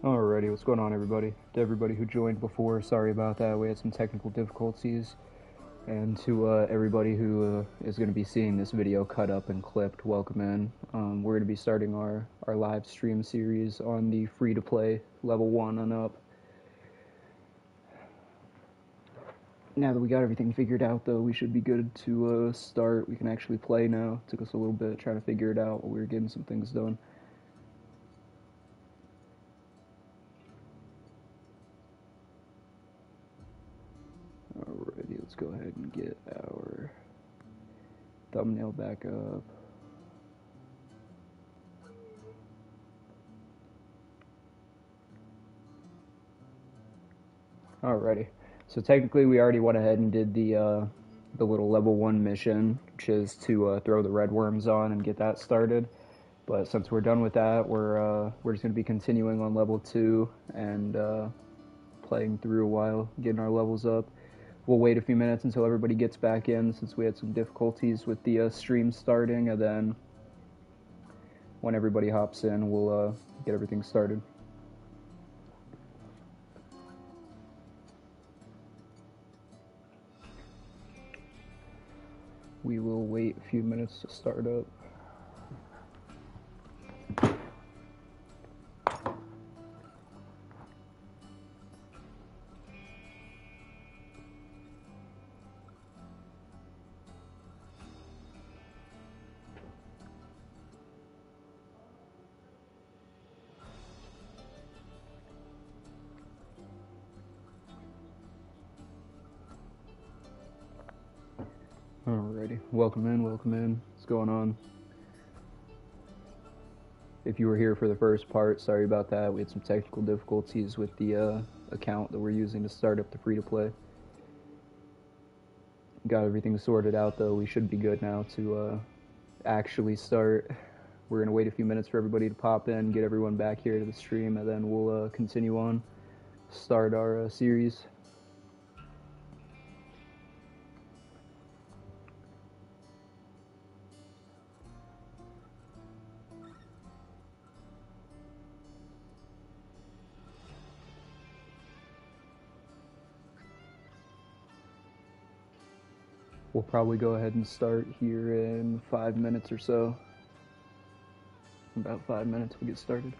Alrighty, what's going on, everybody? To everybody who joined before, sorry about that. We had some technical difficulties. And to everybody who is going to be seeing this video cut up and clipped, welcome in. We're going to be starting our live stream series on the free-to-play level 1 and up. Now that we got everything figured out, though, we should be good to start. We can actually play now. It took us a little bit trying to figure it out while we were getting some things done. Alrighty, let's go ahead and get our thumbnail back up. Alrighty, so technically we already went ahead and did the little level 1 mission, which is to throw the red worms on and get that started. But since we're done with that, we're just going to be continuing on level 2 and playing through a while, getting our levels up. We'll wait a few minutes until everybody gets back in, since we had some difficulties with the stream starting, and then when everybody hops in, we'll get everything started. We will wait a few minutes to start up. Alrighty, welcome in, welcome in. What's going on? If you were here for the first part, sorry about that. We had some technical difficulties with the account that we're using to start up the free-to-play. Got everything sorted out, though. We should be good now to actually start. We're going to wait a few minutes for everybody to pop in, get everyone back here to the stream, and then we'll continue on, start our series. We'll probably go ahead and start here in 5 minutes or so. In about 5 minutes we'll get started.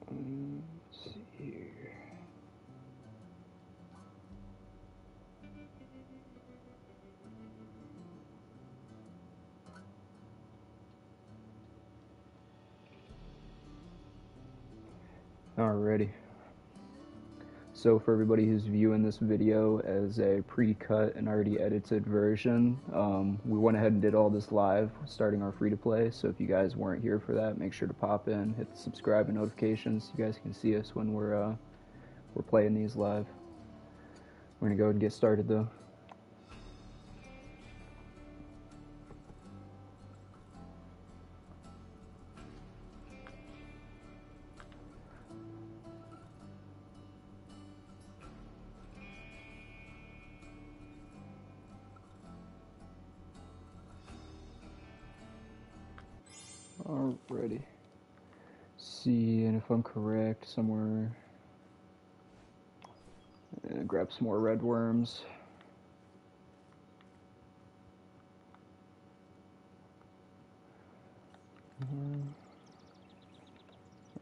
Let's see here. Alrighty. So for everybody who's viewing this video as a pre-cut and already edited version, we went ahead and did all this live, starting our free-to-play. So if you guys weren't here for that, make sure to pop in, hit the subscribe and notifications so you guys can see us when we're playing these live. We're gonna go ahead and get started though. Alrighty. See, and if I'm correct, somewhere. Grab some more red worms.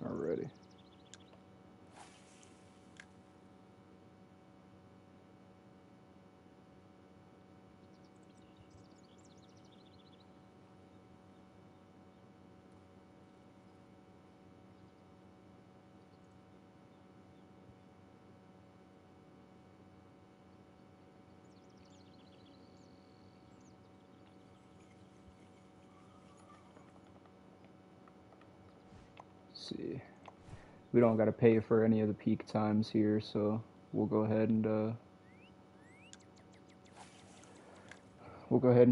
Alrighty. see. We don't got to pay for any of the peak times here, so we'll go ahead and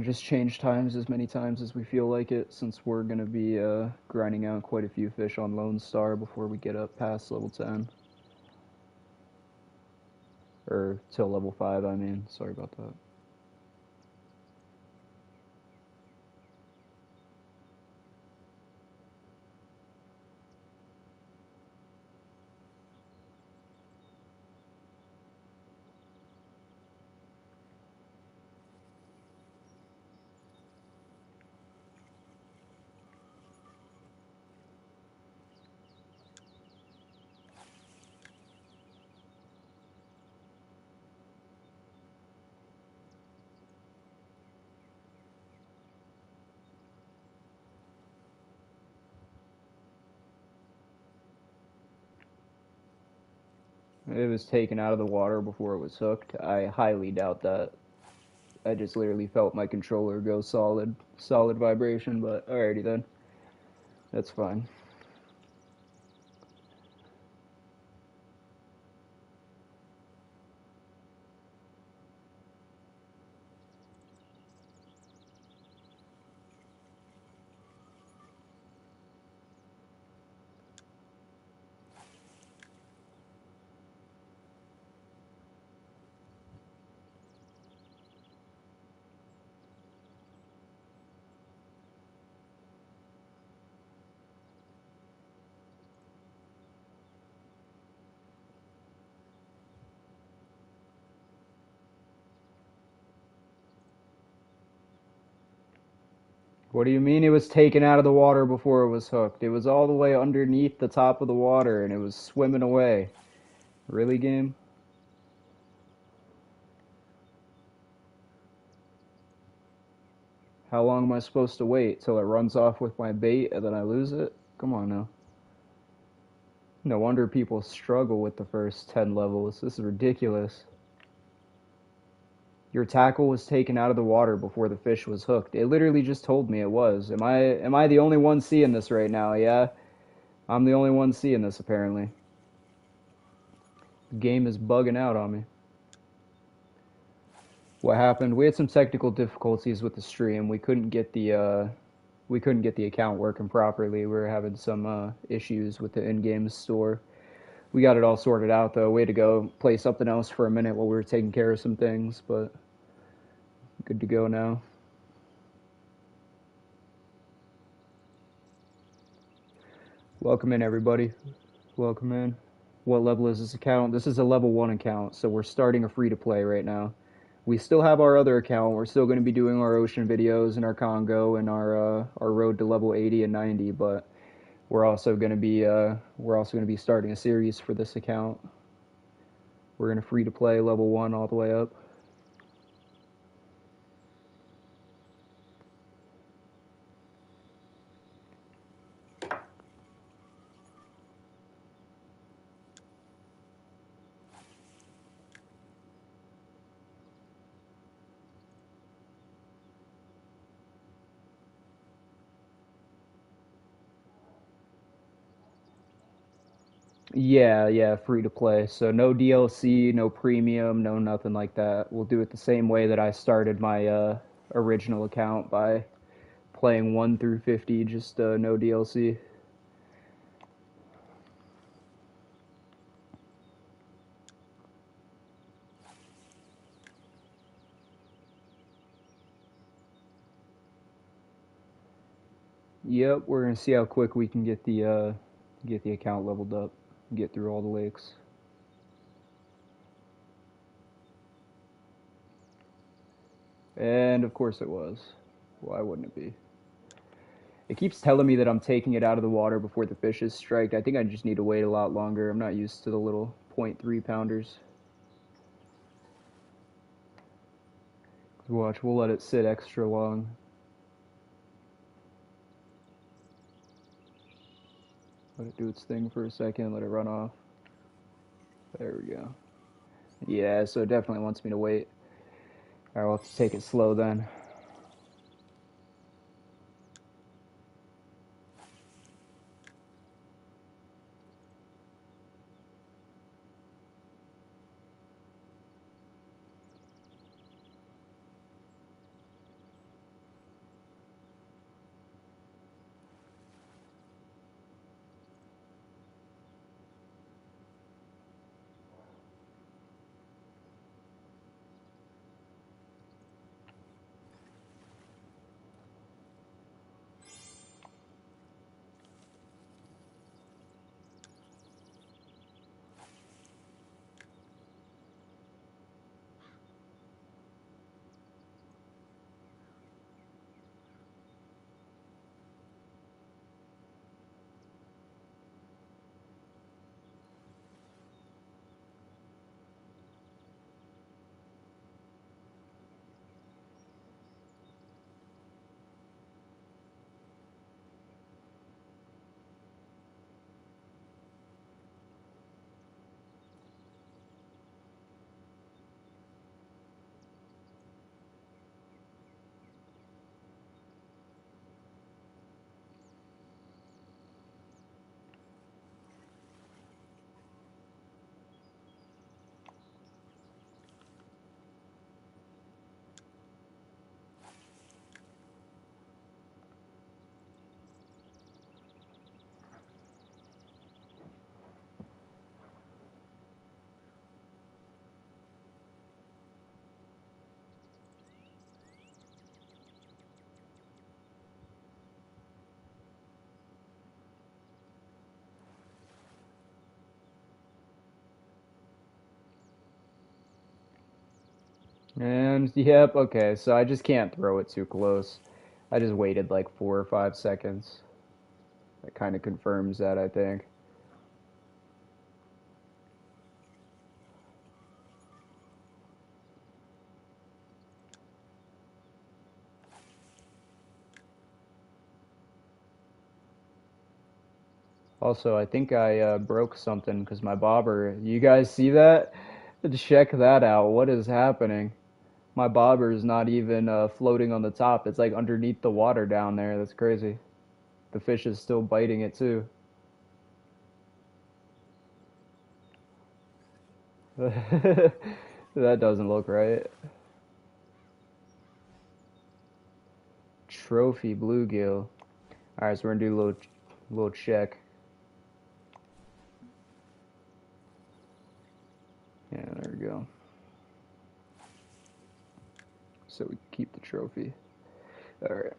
just change times as many times as we feel like it, since we're gonna be grinding out quite a few fish on Lone Star before we get up past level 10. Or till level 5, I mean. Sorry about that. It was taken out of the water before it was hooked. I highly doubt that. I just literally felt my controller go solid vibration, but alrighty then. That's fine. What do you mean it was taken out of the water before it was hooked? It was all the way underneath the top of the water and it was swimming away. Really, game? How long am I supposed to wait? Till it runs off with my bait and then I lose it? Come on now. No wonder people struggle with the first 10 levels. This is ridiculous. Your tackle was taken out of the water before the fish was hooked. It literally just told me it was. Am I the only one seeing this right now? Yeah. I'm the only one seeing this apparently. The game is bugging out on me. What happened? We had some technical difficulties with the stream. We couldn't get the account working properly. We were having some issues with the in-game store. We got it all sorted out though. We had to go play something else for a minute while we were taking care of some things, but good to go now. Welcome in everybody. Welcome in. What level is this account? This is a level 1 account, so we're starting a free-to-play right now. We still have our other account. We're still going to be doing our ocean videos and our Congo and our road to level 80 and 90, but we're also going to be starting a series for this account. We're going to free-to-play level 1 all the way up. Yeah, free to play. So no DLC, no premium, no nothing like that. We'll do it the same way that I started my original account by playing 1 through 50, just no DLC. Yep, we're gonna see how quick we can get the account leveled up, get through all the lakes. And of course it was. Why wouldn't it be? It keeps telling me that I'm taking it out of the water before the fish is striked. I think I just need to wait a lot longer. I'm not used to the little 0.3 pounders. Watch, we'll let it sit extra long. Let it do its thing for a second, let it run off. There we go. Yeah, so it definitely wants me to wait. Alright, we'll have to take it slow then. And yep, okay, so I just can't throw it too close. I just waited like 4 or 5 seconds. That kind of confirms that, I think. Also, I think I broke something because my bobber. You guys see that? Check that out. What is happening? My bobber is not even floating on the top. It's like underneath the water down there. That's crazy. The fish is still biting it too. That doesn't look right. Trophy bluegill. All right, so we're gonna do a little check. Yeah, there we go. So we keep the trophy. All right.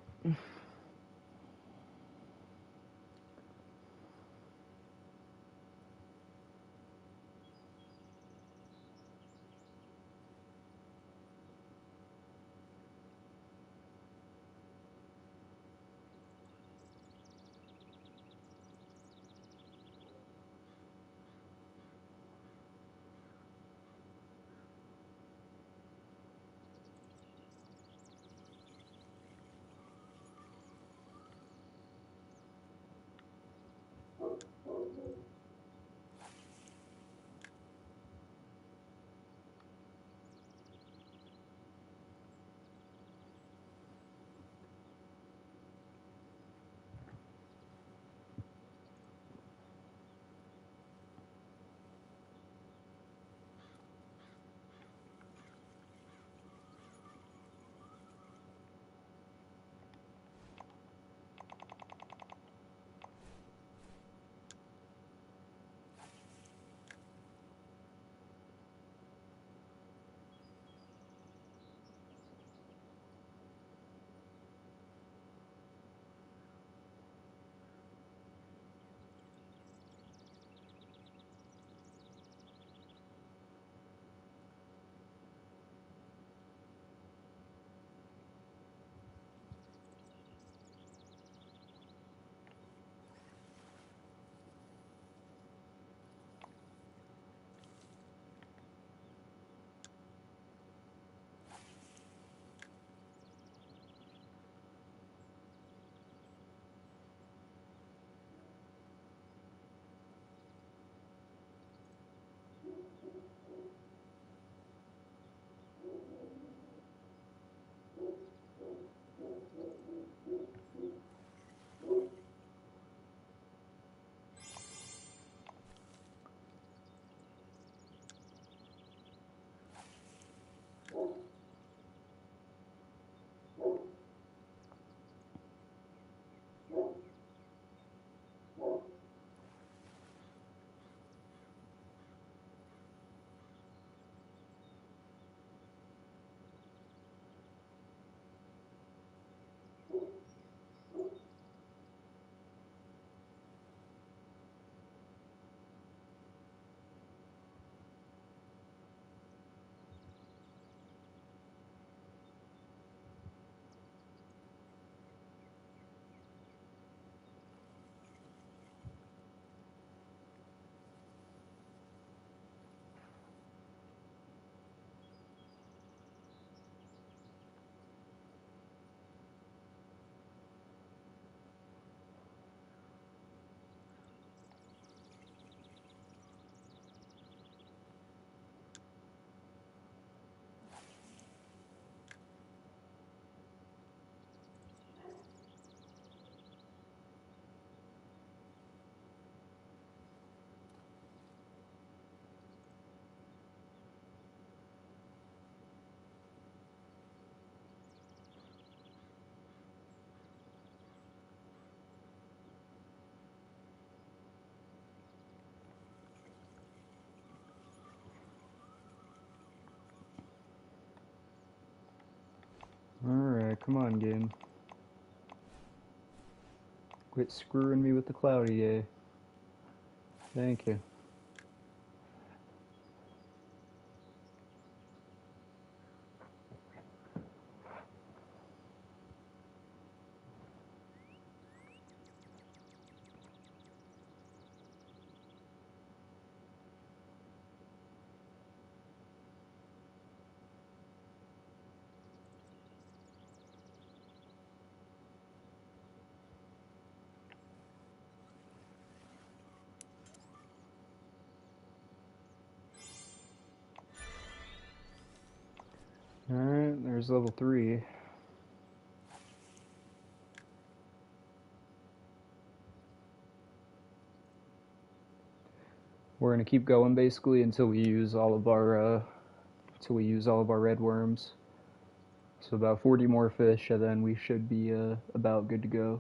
All right, come on, game. Quit screwing me with the cloudy day. Thank you. There's level 3. We're gonna keep going basically until we use all of our red worms. So about 40 more fish, and then we should be about good to go.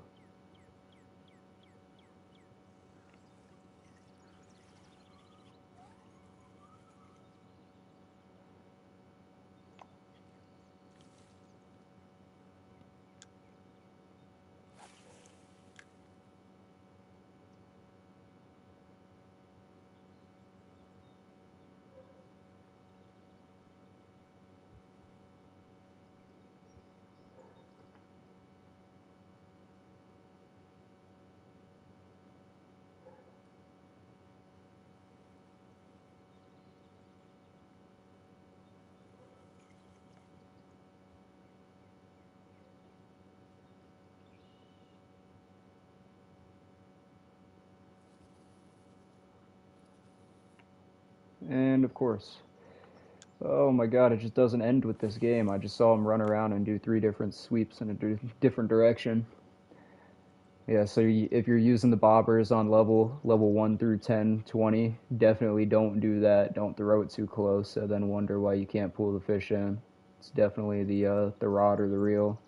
And of course, oh my god, it just doesn't end with this game. I just saw him run around and do 3 different sweeps in a different direction. Yeah, so if you're using the bobbers on level 1 through 10, 20, definitely don't do that. Don't throw it too close and then wonder why you can't pull the fish in. It's definitely the rod or the reel.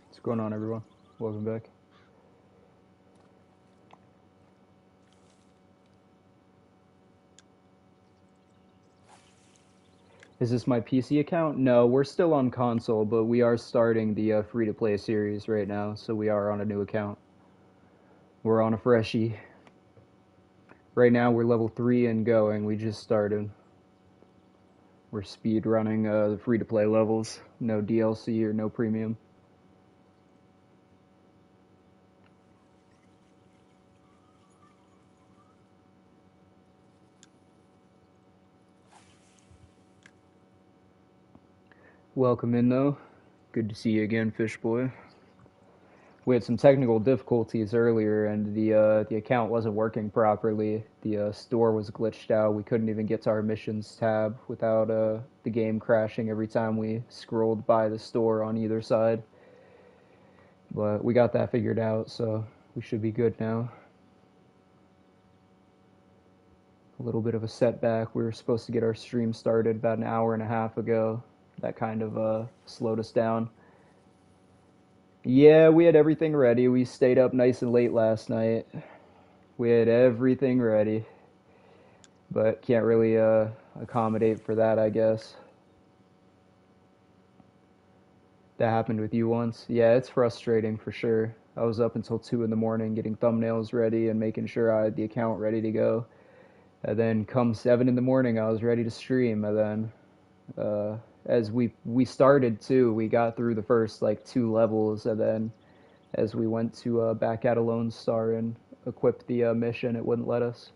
What's going on, everyone? Welcome back. Is this my PC account? No, we're still on console, but we are starting the free-to-play series right now, so we are on a new account. We're on a freshie. Right now we're level 3 and going. We just started. We're speed running the free-to-play levels. No DLC or no premium. Welcome in though. Good to see you again, Fish Boy. We had some technical difficulties earlier, and the account wasn't working properly. The store was glitched out. We couldn't even get to our missions tab without the game crashing every time we scrolled by the store on either side. But we got that figured out, so we should be good now. A little bit of a setback. We were supposed to get our stream started about an hour and a half ago. That kind of slowed us down. Yeah, we had everything ready. We stayed up nice and late last night. We had everything ready, but can't really accommodate for that, I guess. That happened with you once. Yeah, it's frustrating for sure. I was up until 2 in the morning getting thumbnails ready and making sure I had the account ready to go. And then come 7 in the morning, I was ready to stream. And then as we started too, we got through the first like 2 levels, and then as we went to back out of Lone Star and equip the mission, it wouldn't let us.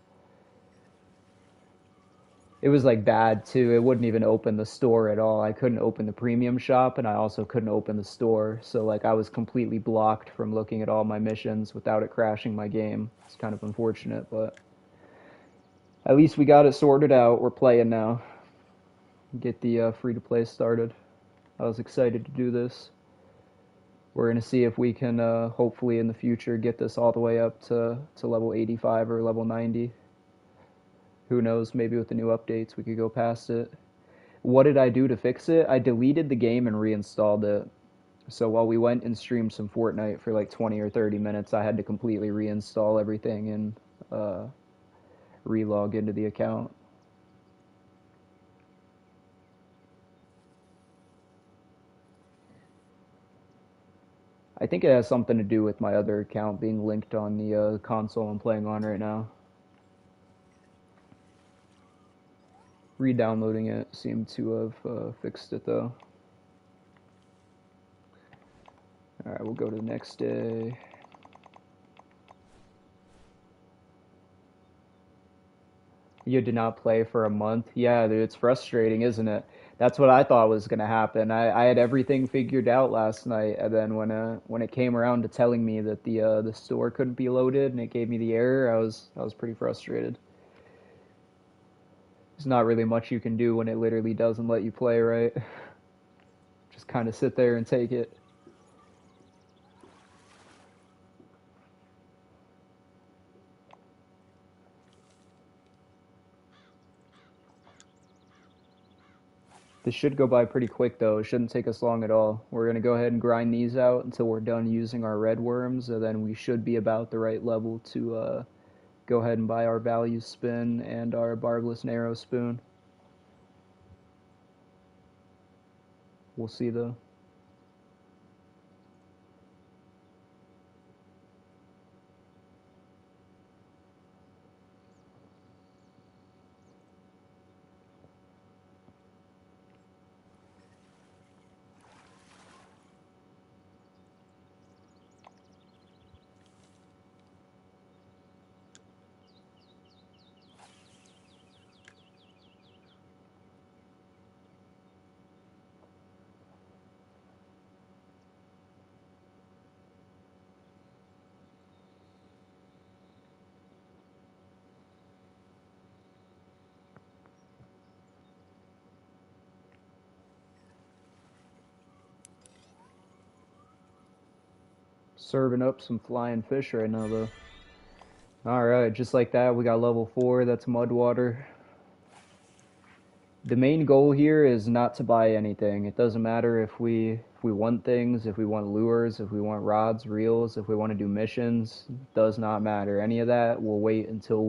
It was like bad too. It wouldn't even open the store at all. I couldn't open the premium shop, and I also couldn't open the store. So like I was completely blocked from looking at all my missions without it crashing my game. It's kind of unfortunate, but at least we got it sorted out. We're playing now. Get the free to play started. I was excited to do this. We're gonna see if we can hopefully in the future get this all the way up to level 85 or level 90. Who knows? Maybe with the new updates we could go past it. What did I do to fix it? I deleted the game and reinstalled it. So while we went and streamed some Fortnite for like 20 or 30 minutes, I had to completely reinstall everything and relog into the account. I think it has something to do with my other account being linked on the console I'm playing on right now. Re-downloading it seemed to have fixed it though. Alright, we'll go to the next day. You did not play for a month? Yeah, dude, it's frustrating, isn't it? That's what I thought was gonna happen. I had everything figured out last night, and then when it came around to telling me that the store couldn't be loaded and it gave me the error, I was pretty frustrated. There's not really much you can do when it literally doesn't let you play, right? Just kind of sit there and take it. This should go by pretty quick though. It shouldn't take us long at all. We're gonna go ahead and grind these out until we're done using our red worms, and then we should be about the right level to go ahead and buy our value spin and our barbless narrow spoon. We'll see though. Serving up some flying fish right now though. Alright, just like that, we got level 4, that's Mudwater. The main goal here is not to buy anything. It doesn't matter if we want things, if we want lures, if we want rods, reels, if we want to do missions. It does not matter. Any of that, we'll wait until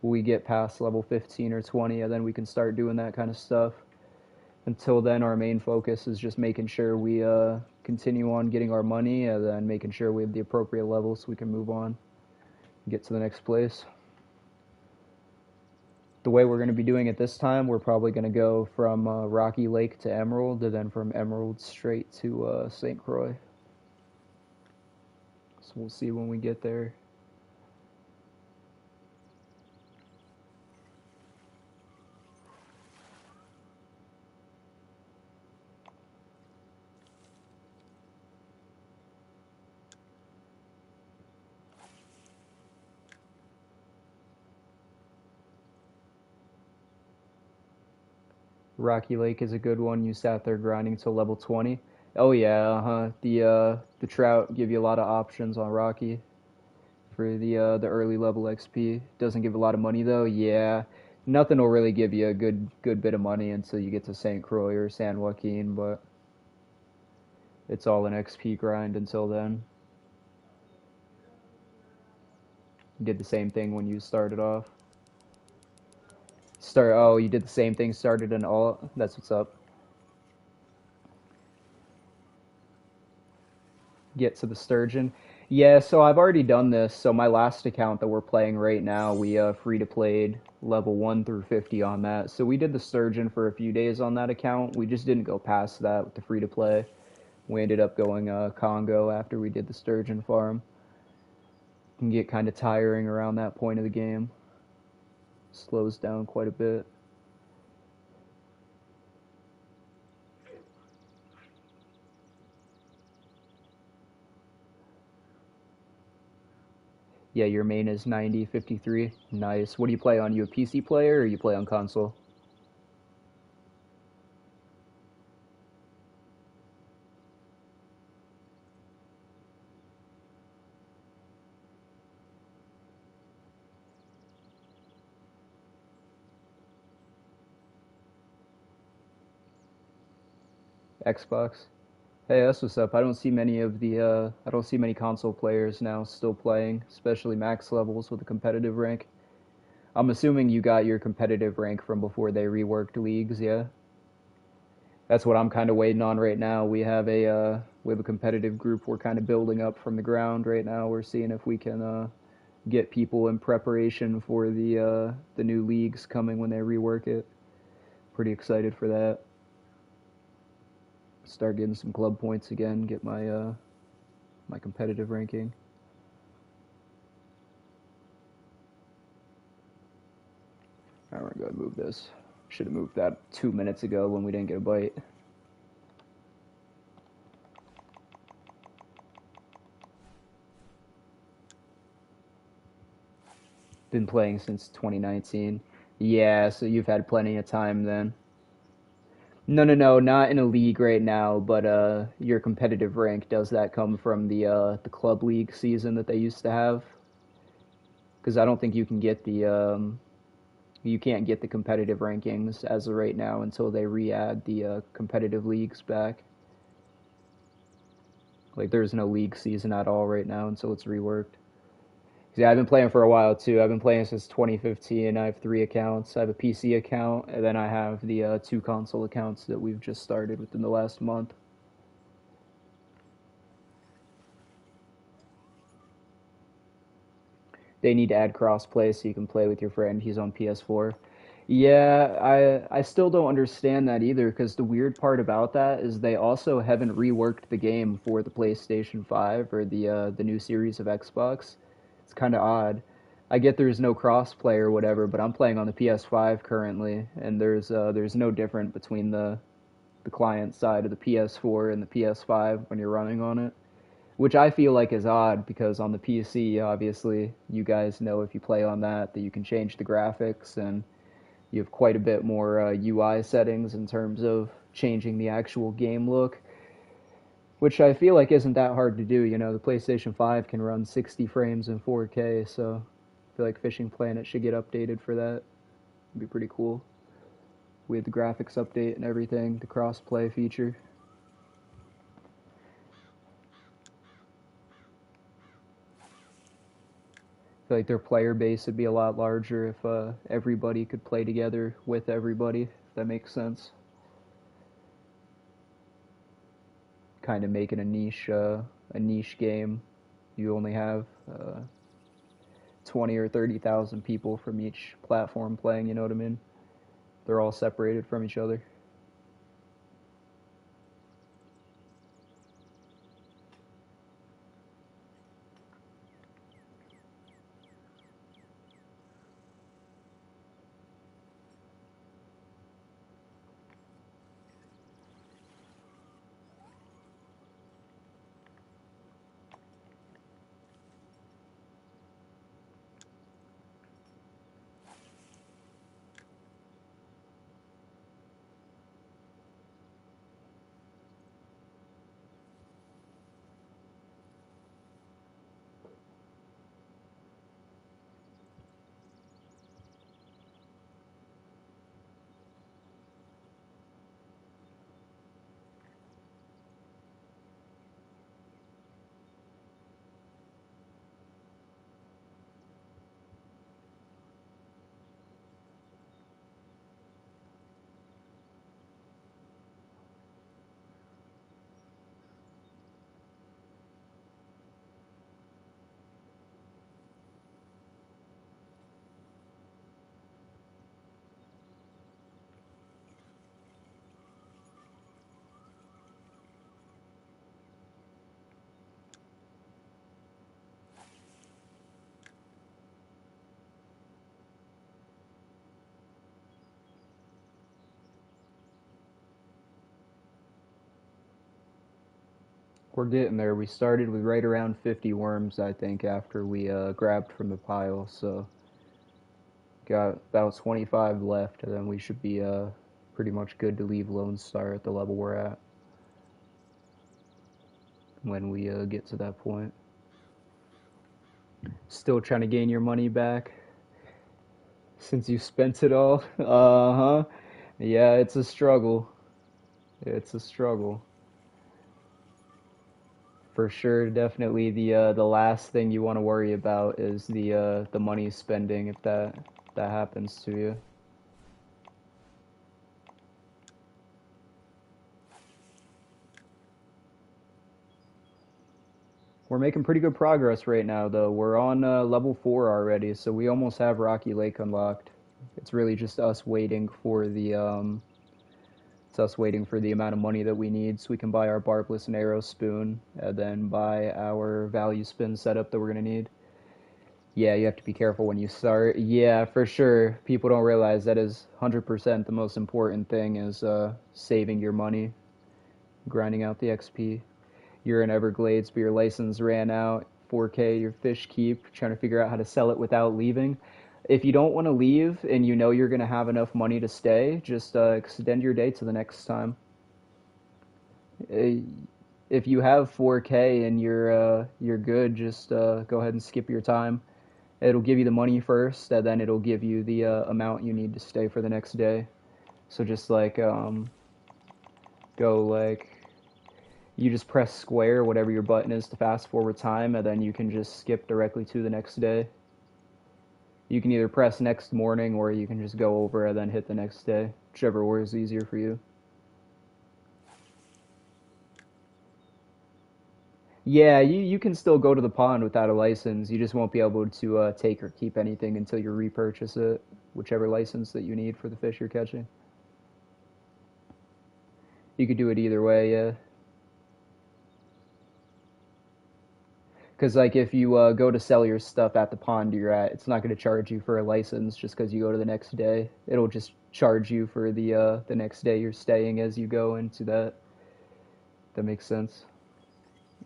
we get past level 15 or 20, and then we can start doing that kind of stuff. Until then, our main focus is just making sure we continue on getting our money, and then making sure we have the appropriate levels so we can move on and get to the next place. The way we're going to be doing it this time, we're probably going to go from Rocky Lake to Emerald, and then from Emerald straight to St. Croix. So we'll see when we get there. Rocky Lake is a good one. You sat there grinding till level 20. Oh yeah, uh-huh. The trout give you a lot of options on Rocky for the early level XP. Doesn't give a lot of money though. Yeah, nothing will really give you a good bit of money until you get to St. Croix or San Joaquin, but it's all an XP grind until then. You did the same thing when you started off. Oh, you did the same thing, started in all. That's what's up. Get to the sturgeon. Yeah, so I've already done this. So my last account that we're playing right now, we free to played level 1 through 50 on that. So we did the sturgeon for a few days on that account. We just didn't go past that with the free to play. We ended up going Congo after we did the sturgeon farm. It can get kind of tiring around that point of the game. Slows down quite a bit. Yeah, your main is 9053. Nice. What do you play on? You a PC player or you play on console? Xbox? Hey, that's what's up. I don't see many console players now still playing, especially max levels with a competitive rank. I'm assuming you got your competitive rank from before they reworked leagues, yeah? That's what I'm kind of waiting on right now. We have a competitive group we're kind of building up from the ground right now. We're seeing if we can get people in preparation for the new leagues coming when they rework it. Pretty excited for that. Start getting some club points again, get my competitive ranking. All right, we're gonna move this. Should have moved that 2 minutes ago when we didn't get a bite. Been playing since 2019. Yeah, so you've had plenty of time then. No, not in a league right now, but your competitive rank, does that come from the club league season that they used to have? Because I don't think you can't get the competitive rankings as of right now until they re-add the competitive leagues back. Like there's no league season at all right now until it's reworked. Yeah, I've been playing for a while too. I've been playing since 2015. I have 3 accounts. I have a PC account, and then I have the 2 console accounts that we've just started within the last month. They need to add crossplay so you can play with your friend. He's on PS4. Yeah, I still don't understand that either because the weird part about that is they also haven't reworked the game for the PlayStation 5 or the new series of Xbox. It's kind of odd. I get there's no crossplay or whatever, but I'm playing on the PS5 currently, and there's no different between the client side of the PS4 and the PS5 when you're running on it, which I feel like is odd because on the PC, obviously, you guys know if you play on that you can change the graphics and you have quite a bit more UI settings in terms of changing the actual game look, which I feel like isn't that hard to do. You know, the PlayStation 5 can run 60 frames in 4K, so I feel like Fishing Planet should get updated for that. It'd be pretty cool. We had the graphics update and everything, the cross-play feature. feel like their player base would be a lot larger if everybody could play together with everybody, if that makes sense. Kind of making a niche game. You only have 20 or 30,000 people from each platform playing, you know what I mean? They're all separated from each other. We're getting there. We started with right around 50 worms, I think, after we grabbed from the pile. So got about 25 left, and then we should be pretty much good to leave Lone Star at the level we're at when we get to that point. Still trying to gain your money back since you spent it all. Uh huh. Yeah, it's a struggle. It's a struggle. For sure, definitely the last thing you want to worry about is the money spending if that happens to you. We're making pretty good progress right now, though. We're on level 4 already, so we almost have Rocky Lake unlocked. It's really just us waiting for it's us waiting for the amount of money that we need so we can buy our barbless and arrow spoon, and then buy our value spin setup that we're gonna need. Yeah, you have to be careful when you start. Yeah, for sure. People don't realize that is 100% the most important thing is saving your money, grinding out the XP. You're in Everglades, but your license ran out. 4K, your fish keep, trying to figure out how to sell it without leaving. If you don't want to leave and you know you're going to have enough money to stay, just extend your day to the next time. Uh, If you have 4K and you're good, just go ahead and skip your time. It'll give you the money first, and then it'll give you the amount you need to stay for the next day. So just like go like you just press square, whatever your button is to fast forward time, and then you can just skip directly to the next day. You can either press next morning or you can just go over and then hit the next day, whichever order is easier for you. Yeah, you can still go to the pond without a license. You just won't be able to take or keep anything until you repurchase it, whichever license that you need for the fish you're catching. You could do it either way, yeah. Because like if you go to sell your stuff at the pond you're at, it's not going to charge you for a license just because you go to the next day. It'll just charge you for the next day you're staying as you go into that. That makes sense.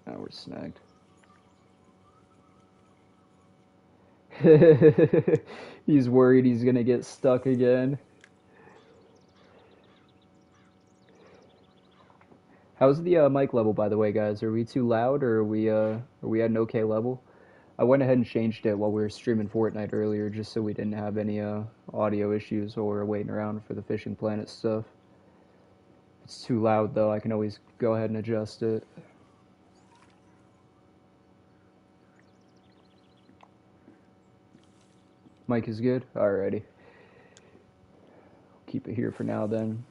Now we're snagged. He's worried he's gonna get stuck again. How's the mic level, by the way, guys? Are we too loud, or are we at an okay level? I went ahead and changed it while we were streaming Fortnite earlier, just so we didn't have any audio issues while we were waiting around for the Fishing Planet stuff. If it's too loud, though, I can always go ahead and adjust it. Mic is good? Alrighty. Keep it here for now then.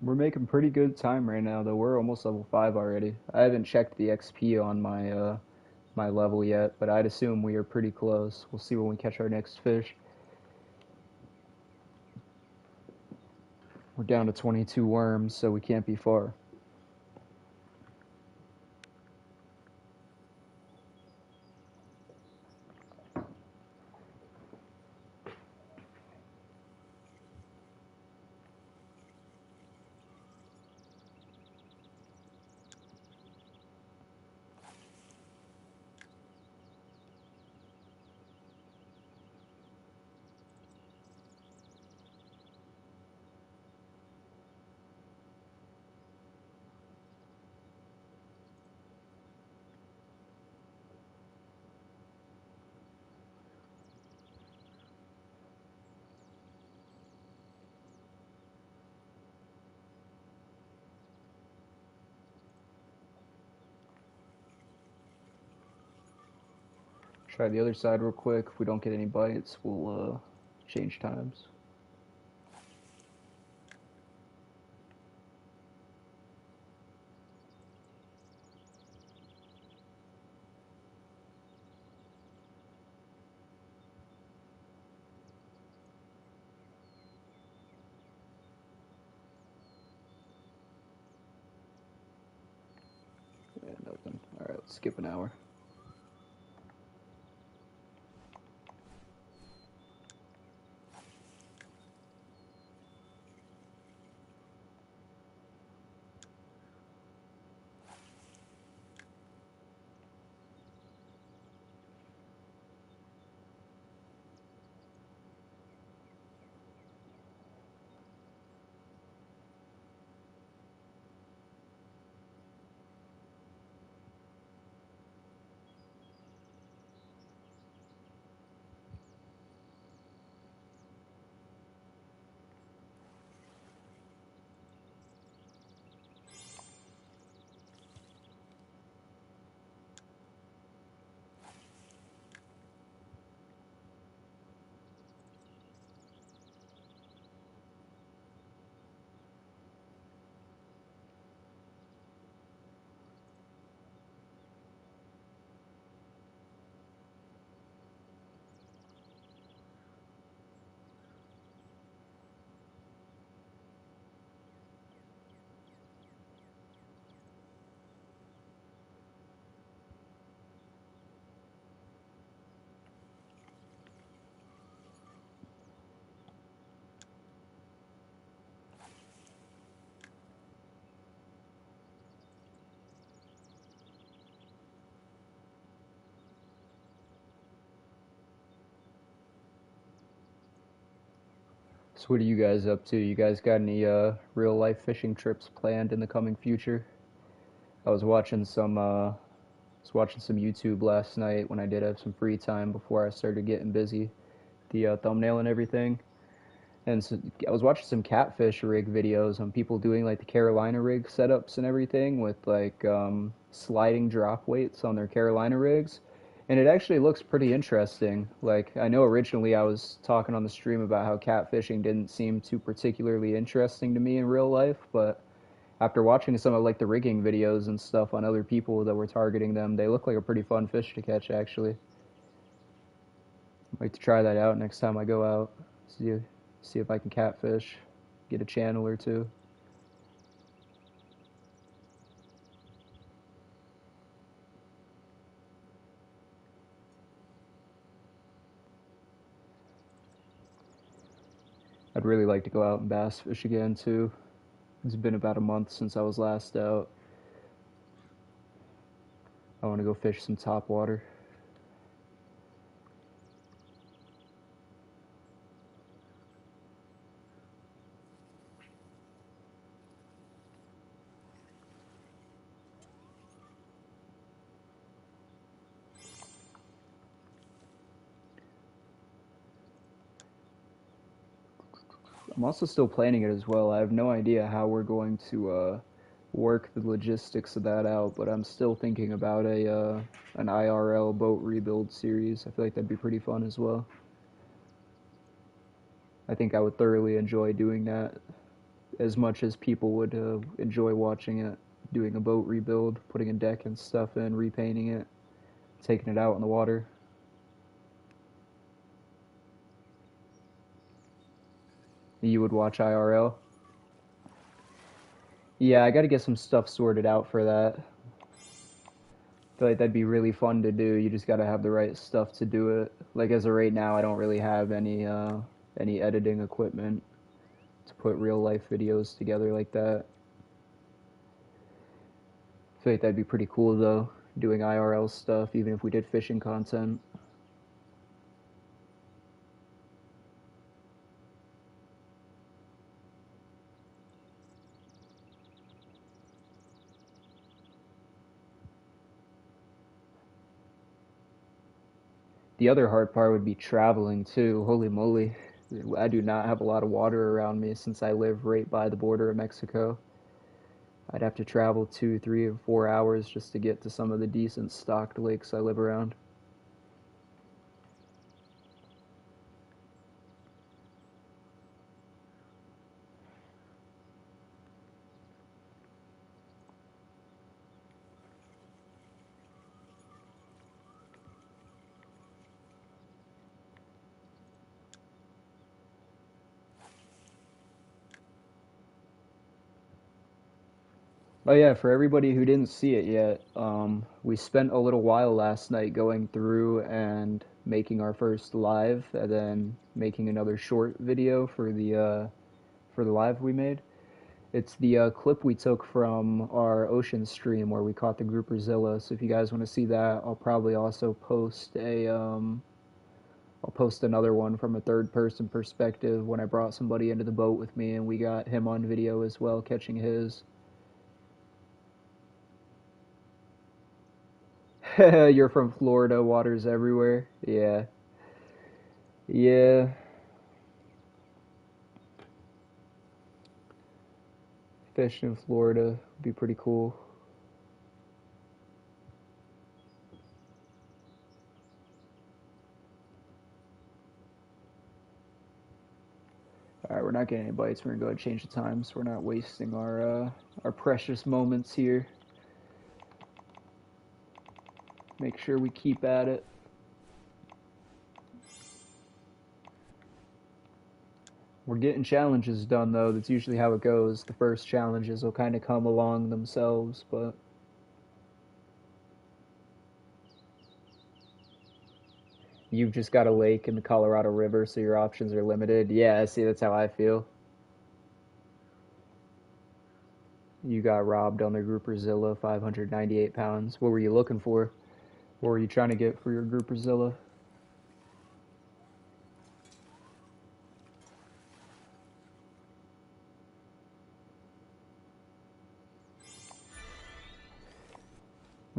We're making pretty good time right now, though. We're almost level 5 already. I haven't checked the XP on my level yet, but I'd assume we are pretty close. We'll see when we catch our next fish. We're down to 22 worms, so we can't be far. Try the other side real quick. If we don't get any bites, we'll change times. Yeah, nothing. Alright, let's skip an hour. So what are you guys up to? You guys got any real life fishing trips planned in the coming future? I was watching some YouTube last night when I did have some free time before I started getting busy, the thumbnail and everything. And so I was watching some catfish rig videos on people doing like the Carolina rig setups and everything with like sliding drop weights on their Carolina rigs. And it actually looks pretty interesting. Like, I know originally I was talking on the stream about how catfishing didn't seem too particularly interesting to me in real life, but after watching some of like the rigging videos and stuff on other people that were targeting them, they look like a pretty fun fish to catch actually. I'd like to try that out next time I go out. See if I can catfish, get a channel or two. I'd really like to go out and bass fish again too. It's been about a month since I was last out. I want to go fish some top water. I'm also still planning it as well. I have no idea how we're going to work the logistics of that out, but I'm still thinking about a an IRL boat rebuild series. I feel like that'd be pretty fun as well. I think I would thoroughly enjoy doing that as much as people would enjoy watching it. Doing a boat rebuild, putting a deck and stuff in, repainting it, taking it out in the water. You would watch IRL? Yeah, I got to get some stuff sorted out for that. I feel like that'd be really fun to do. You just got to have the right stuff to do it. Like as of right now, I don't really have any editing equipment to put real life videos together like that. I feel like that'd be pretty cool though, doing IRL stuff, even if we did fishing content. The other hard part would be traveling too. Holy moly. I do not have a lot of water around me since I live right by the border of Mexico. I'd have to travel 2, 3, or 4 hours just to get to some of the decent stocked lakes I live around. Oh yeah, for everybody who didn't see it yet, we spent a little while last night going through and making our first live, and then making another short video for the live we made. It's the clip we took from our ocean stream where we caught the grouperzilla. So if you guys want to see that, I'll probably also post a I'll post another one from a third person perspective when I brought somebody into the boat with me and we got him on video as well catching his. You're from Florida, water's everywhere. Yeah. Yeah. Fishing in Florida would be pretty cool. All right, we're not getting any bites. We're gonna go ahead and change the time so we're not wasting our precious moments here. Make sure we keep at it. We're getting challenges done though. That's usually how it goes. The first challenges will kind of come along themselves, but you've just got a lake in the Colorado River, so your options are limited. Yeah, see, that's how I feel. You got robbed on the grouperzilla, 598 pounds. What were you looking for? What were you trying to get for your grouperzilla?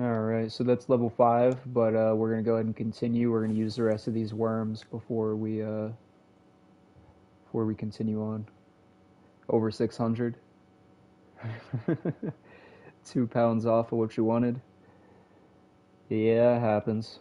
Alright, so that's level 5, but we're going to go ahead and continue. We're going to use the rest of these worms before we continue on. Over 600. 2 pounds off of what you wanted. Yeah, it happens.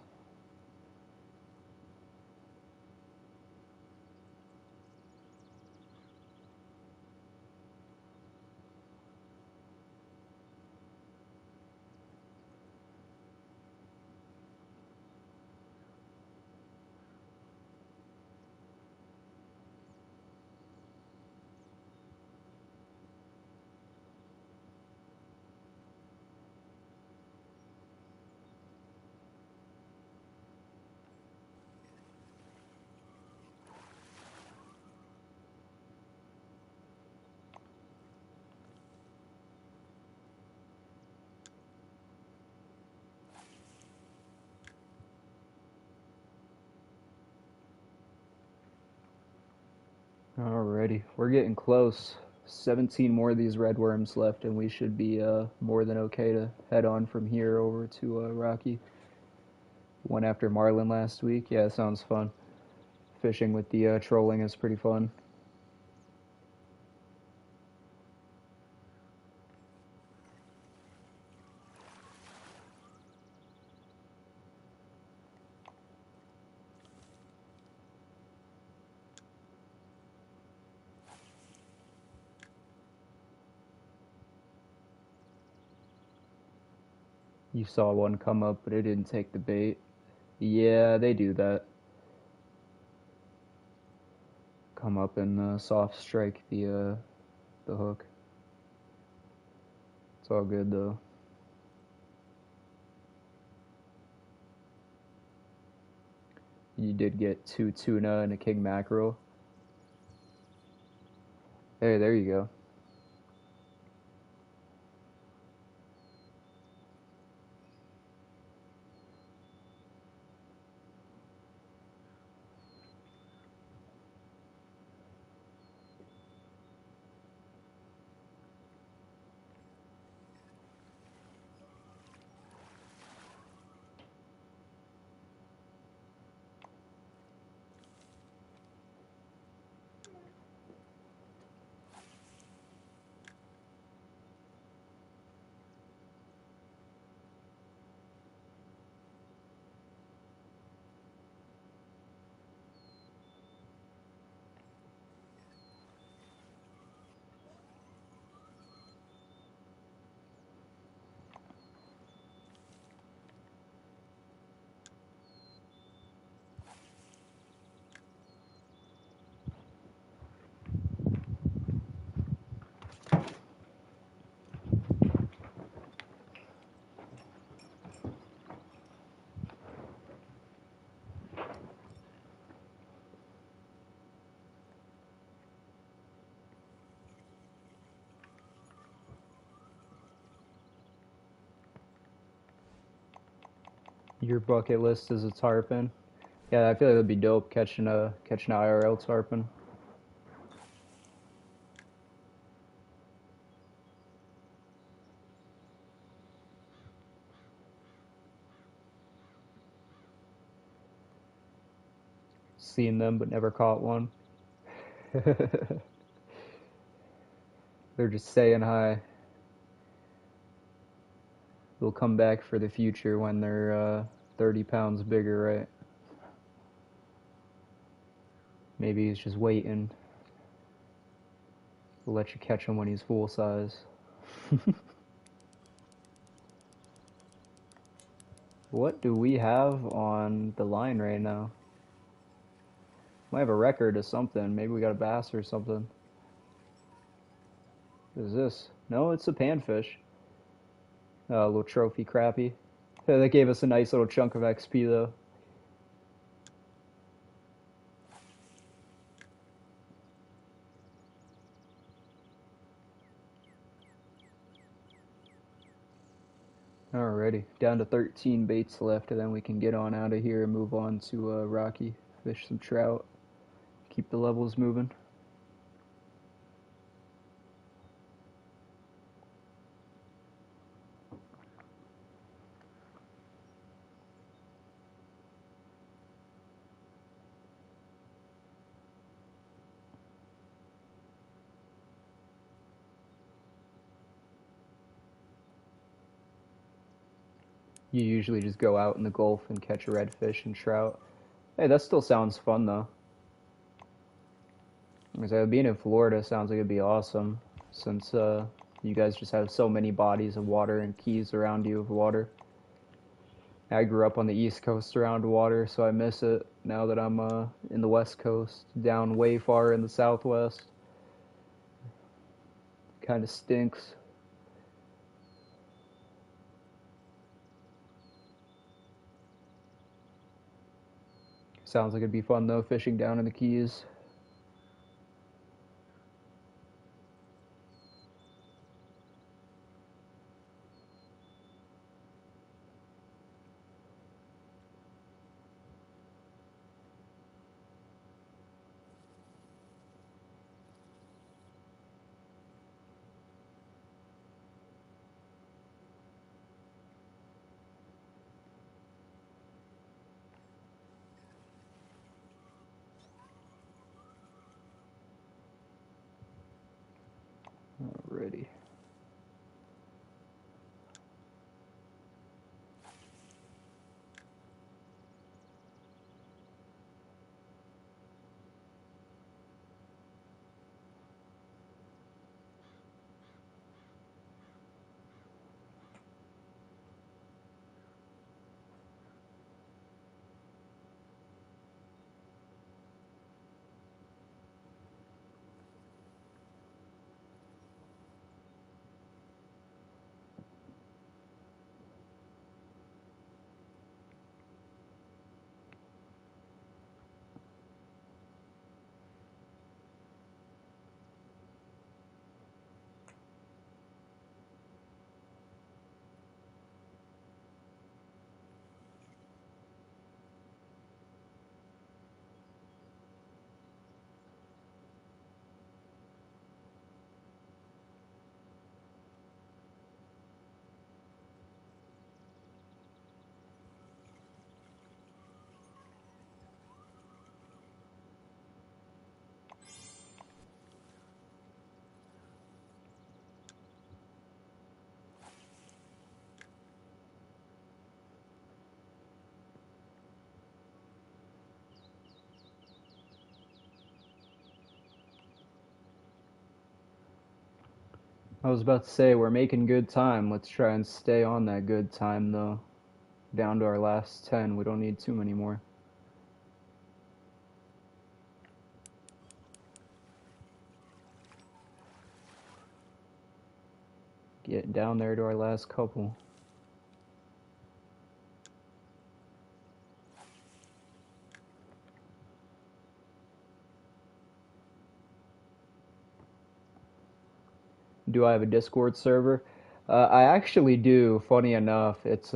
Alrighty, we're getting close. 17 more of these red worms left, and we should be more than okay to head on from here over to Rocky. One after Marlin last week. Yeah, sounds fun. Fishing with the trolling is pretty fun. You saw one come up, but it didn't take the bait. Yeah, they do that. Come up and soft strike the hook. It's all good though. You did get 2 tuna and a king mackerel. Hey, there you go. Your bucket list is a tarpon. Yeah, I feel like it'd be dope catching a IRL tarpon. Seen them but never caught one. They're just saying hi. They'll come back for the future when they're 30 pounds bigger, right? Maybe he's just waiting. We'll let you catch him when he's full size. What do we have on the line right now? Might have a record or something. Maybe we got a bass or something. What is this? No, it's a panfish. A little trophy crappie. That gave us a nice little chunk of XP though. Alrighty, down to 13 baits left, and then we can get on out of here and move on to Rocky. Fish some trout. Keep the levels moving. You usually just go out in the Gulf and catch a redfish and trout. Hey, that still sounds fun though. Because being in Florida sounds like it'd be awesome, since you guys just have so many bodies of water and keys around you of water. I grew up on the East Coast around water, so I miss it now that I'm in the West Coast, down way far in the Southwest. Kind of stinks. Sounds like it'd be fun though, fishing down in the Keys. Alrighty. I was about to say, we're making good time. Let's try and stay on that good time, though. Down to our last 10. We don't need too many more. Get down there to our last couple. Do I have a Discord server? I actually do. Funny enough, it's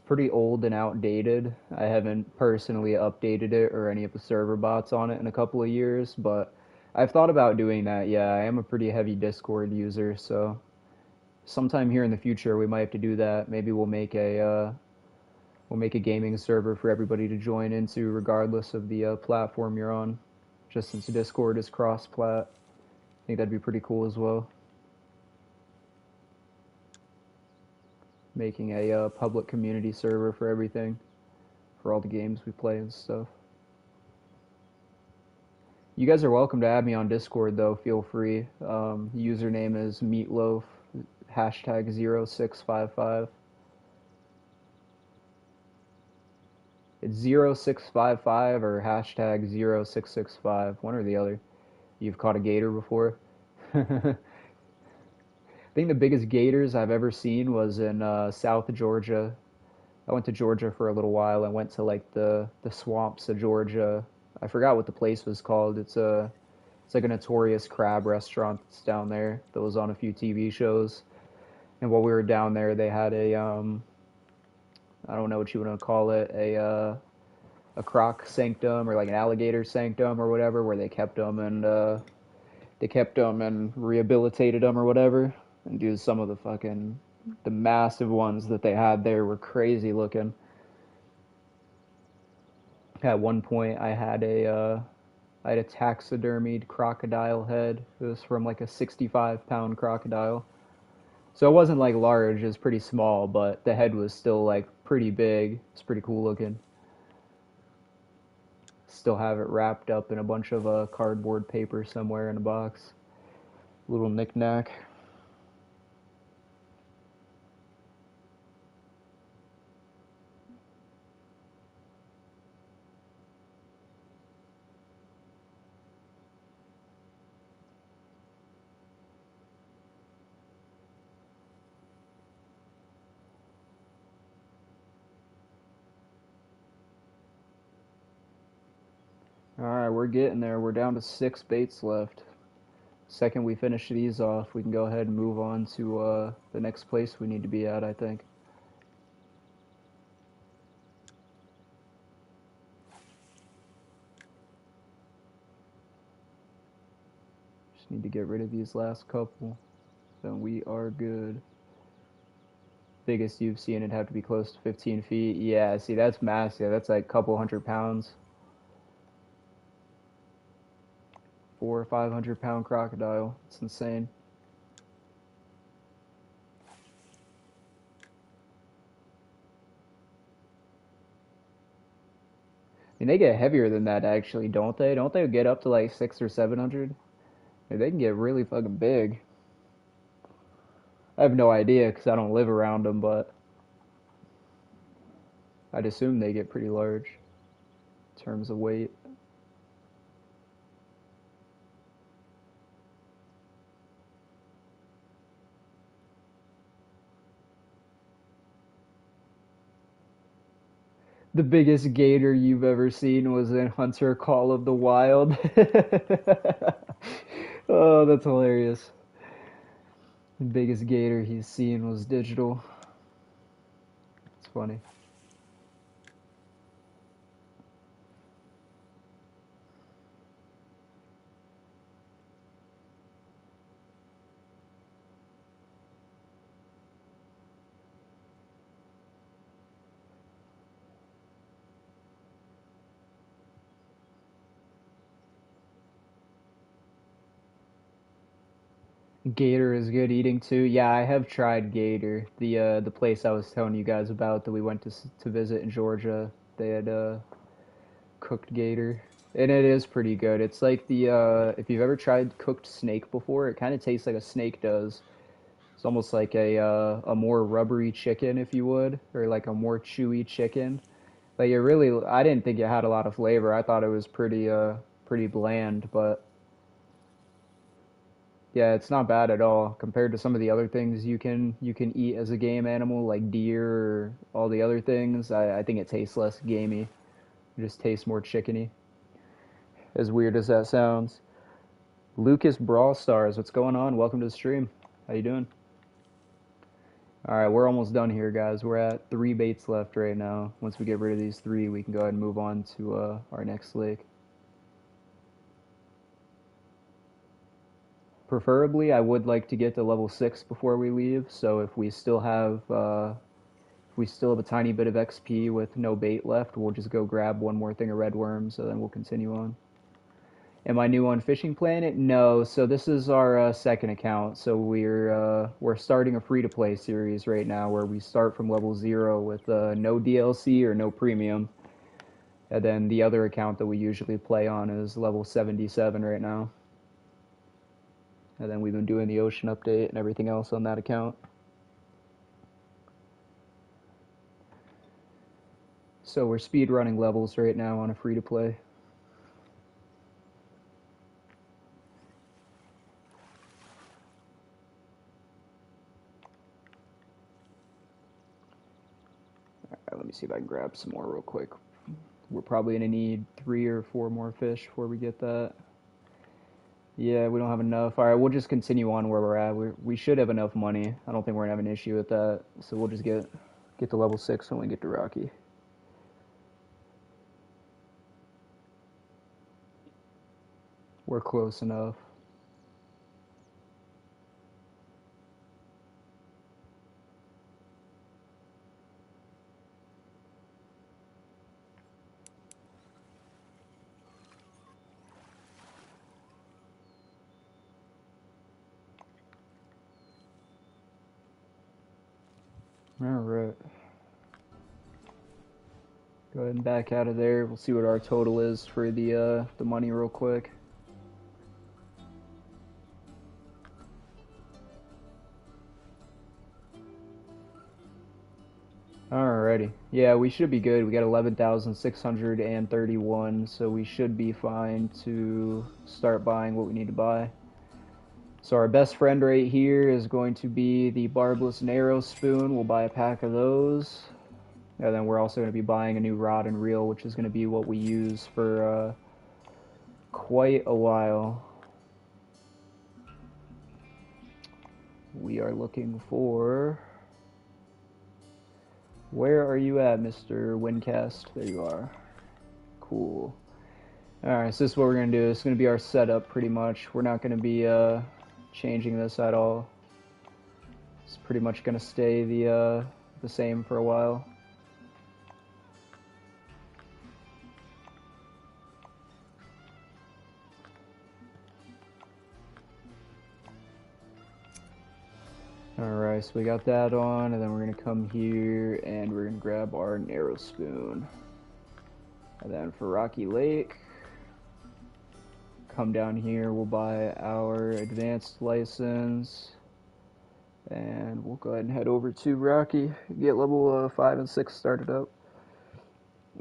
pretty old and outdated. I haven't personally updated it or any of the server bots on it in a couple of years, but I've thought about doing that. Yeah, I am a pretty heavy Discord user, so sometime here in the future we might have to do that. Maybe we'll make a gaming server for everybody to join into, regardless of the platform you're on. Just since Discord is cross-plat, I think that'd be pretty cool as well. Making a public community server for everything, for all the games we play and stuff. You guys are welcome to add me on Discord though. Feel free. Username is meatloaf hashtag 0655. It's 0655 or hashtag 0665. One or the other. You've caught a gator before? I think the biggest gators I've ever seen was in South Georgia. I went to Georgia for a little while. I went to like the swamps of Georgia. I forgot what the place was called. It's like a notorious crab restaurant that's down there that was on a few TV shows. And while we were down there, they had a I don't know what you want to call it, a croc sanctum or like an alligator sanctum or whatever, where they kept them and rehabilitated them or whatever. And dude, some of the massive ones that they had there were crazy looking. At one point, I had a taxidermied crocodile head. It was from like a 65-pound crocodile. So it wasn't like large, it was pretty small, but the head was still like pretty big. It's pretty cool looking. Still have it wrapped up in a bunch of cardboard paper somewhere in a box. Little knickknack. Alright, we're getting there. We're down to 6 baits left. Second we finish these off, we can go ahead and move on to the next place we need to be at, I think. Just need to get rid of these last couple. Then we are good. Biggest you've seen it have to be close to 15 feet. Yeah, see, that's massive. That's like a couple 100 pounds. 400 or 500 pound crocodile. It's insane. And they get heavier than that, actually, don't they? Don't they get up to like 600 or 700? They can get really fucking big. I have no idea because I don't live around them, but I'd assume they get pretty large in terms of weight. The biggest gator you've ever seen was in Hunter Call of the Wild. Oh, that's hilarious. The biggest gator he's seen was digital. It's funny. Gator is good eating too. Yeah, I have tried gator. The place I was telling you guys about that we went to visit in Georgia. They had cooked gator, and it is pretty good. It's like the if you've ever tried cooked snake before, it kind of tastes like a snake does. It's almost like a more rubbery chicken, if you would, or like a more chewy chicken. Like it really, I didn't think it had a lot of flavor. I thought it was pretty bland, but yeah, it's not bad at all compared to some of the other things you can eat as a game animal, like deer or all the other things. I think it tastes less gamey. It just tastes more chickeny. As weird as that sounds. Lucas Brawl Stars, what's going on? Welcome to the stream. How you doing? All right, we're almost done here, guys. We're at 3 baits left right now. Once we get rid of these 3, we can go ahead and move on to our next lake. Preferably, I would like to get to level 6 before we leave. So if we still have a tiny bit of XP with no bait left, we'll just go grab one more thing of red worms, and then we'll continue on. Am I new on Fishing Planet? No. So this is our second account. So we're starting a free-to-play series right now where we start from level 0 with no DLC or no premium. And then the other account that we usually play on is level 77 right now. And then we've been doing the ocean update and everything else on that account. So we're speed running levels right now on a free-to-play. Let me see if I can grab some more real quick. We're probably going to need 3 or 4 more fish before we get that. Yeah, we don't have enough. All right, we'll just continue on where we're at. We should have enough money. I don't think we're going to have an issue with that. So we'll just get to level 6 when we get to Rocky. We're close enough. All right. Go ahead and back out of there. We'll see what our total is for the money real quick. Alrighty. Yeah, we should be good. We got 11,631, so we should be fine to start buying what we need to buy. So our best friend right here is going to be the barbless narrow spoon. We'll buy a pack of those. And then we're also going to be buying a new rod and reel, which is going to be what we use for quite a while. We are looking for... Where are you at, Mr. Windcast? There you are. Cool. Alright, so this is what we're going to do. This is going to be our setup, pretty much. We're not going to be changing this at all. It's pretty much going to stay the same for a while. Alright, so we got that on, and then we're going to come here, and we're going to grab our narrow spoon. And then for Rocky Lake, come down here, we'll buy our advanced license, and we'll go ahead and head over to Rocky, get level 5 and 6 started up.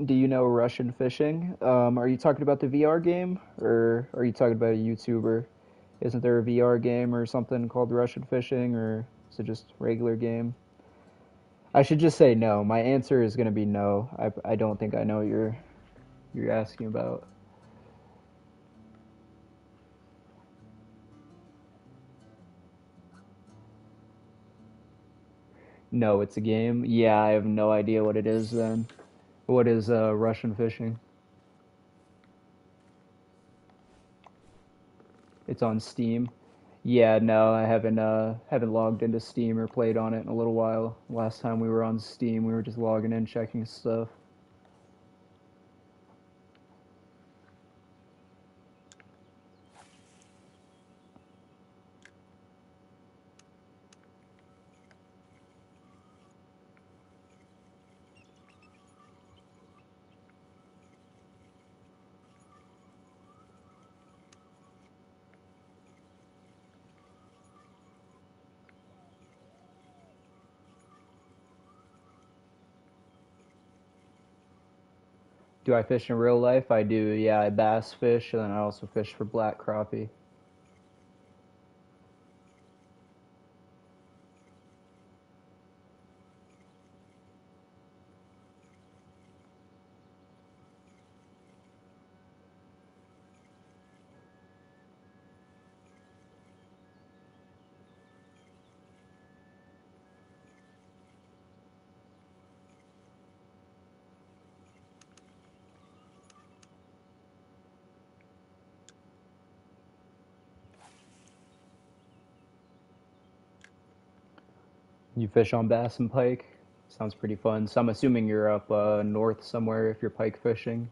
Do you know Russian fishing? Are you talking about the VR game, or are you talking about a YouTuber? Isn't there a VR game or something called Russian fishing, or is it just regular game? I should just say no. My answer is going to be no. I don't think I know what you're asking about. No, it's a game. Yeah, I have no idea what it is then. What is Russian fishing? It's on Steam. Yeah, no, I haven't logged into Steam or played on it in a little while. Last time we were on Steam, we were just logging in, checking stuff. Do I fish in real life? I do. Yeah, I bass fish, and then I also fish for black crappie. You fish on bass and pike? Sounds pretty fun. So I'm assuming you're up north somewhere if you're pike fishing.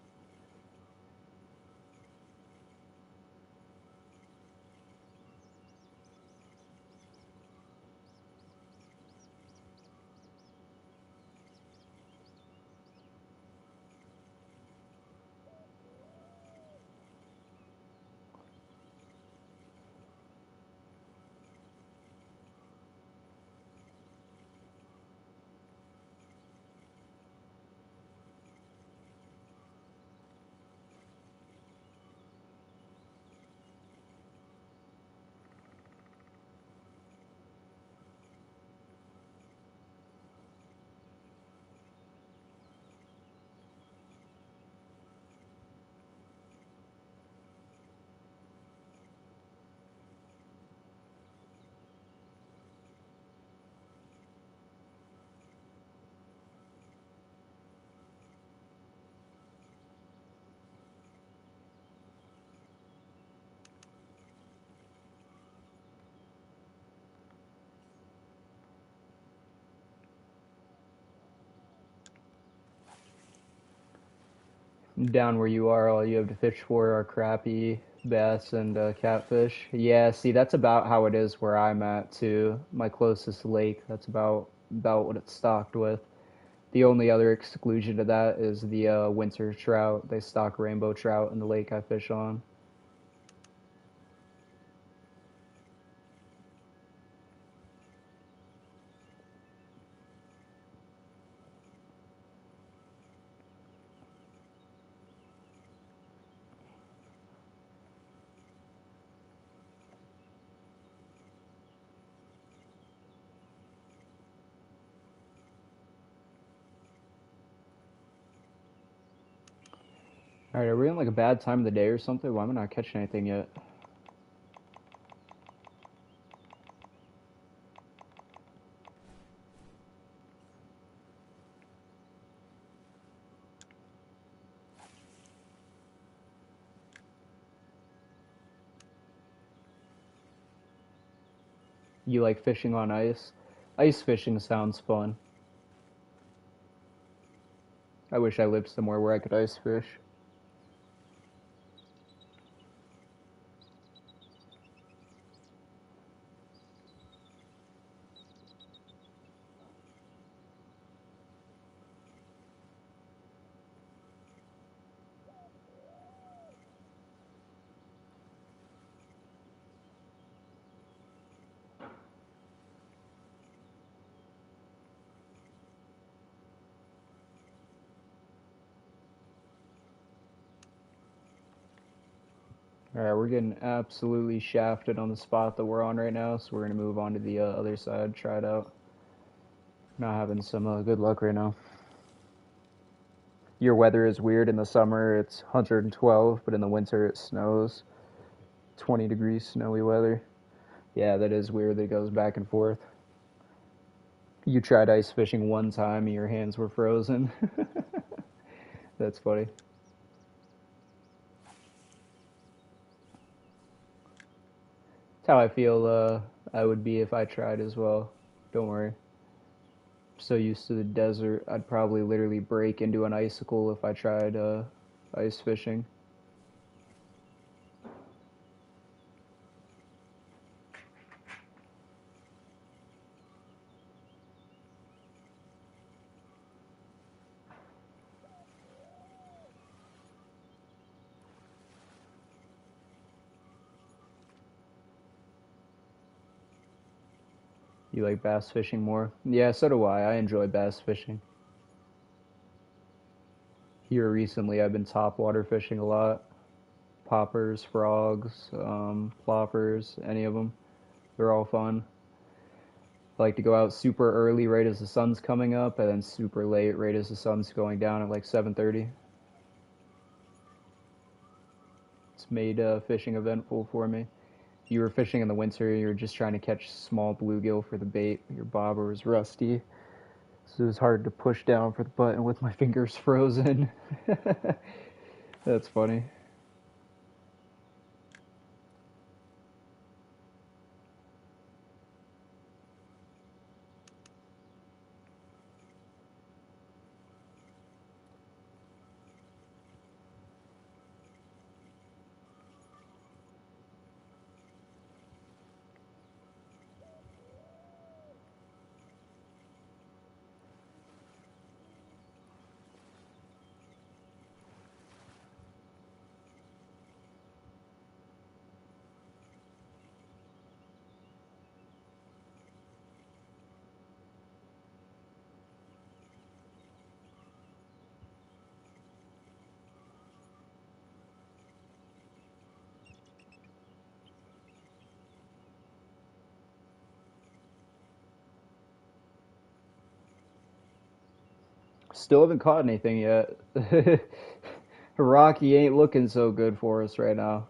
Down where you are, all you have to fish for are crappie, bass, and catfish. Yeah, see, that's about how it is where I'm at too. My closest lake, that's about what it's stocked with. The only other exclusion to that is the winter trout. They stock rainbow trout in the lake I fish on. All right, are we in like a bad time of the day or something? Why am I not catching anything yet? You like fishing on ice? Ice fishing sounds fun. I wish I lived somewhere where I could ice fish. All right, we're getting absolutely shafted on the spot that we're on right now, so we're gonna move on to the other side, try it out. Not having some good luck right now. Your weather is weird. In the summer it's 112, but in the winter it snows. 20 degrees snowy weather. Yeah, that is weird. That goes back and forth. You tried ice fishing one time and your hands were frozen. That's funny. That's how I feel I would be if I tried as well. Don't worry. I'm so used to the desert, I'd probably literally break into an icicle if I tried ice fishing. You like bass fishing more? Yeah, so do I. I enjoy bass fishing. Here recently, I've been topwater fishing a lot. Poppers, frogs, ploppers, any of them. They're all fun. I like to go out super early, right as the sun's coming up, and then super late, right as the sun's going down at like 7:30. It's made fishing eventful for me. You were fishing in the winter, you were just trying to catch small bluegill for the bait. Your bobber was rusty, so it was hard to push down for the button with my fingers frozen. That's funny. Still haven't caught anything yet. Rocky ain't looking so good for us right now.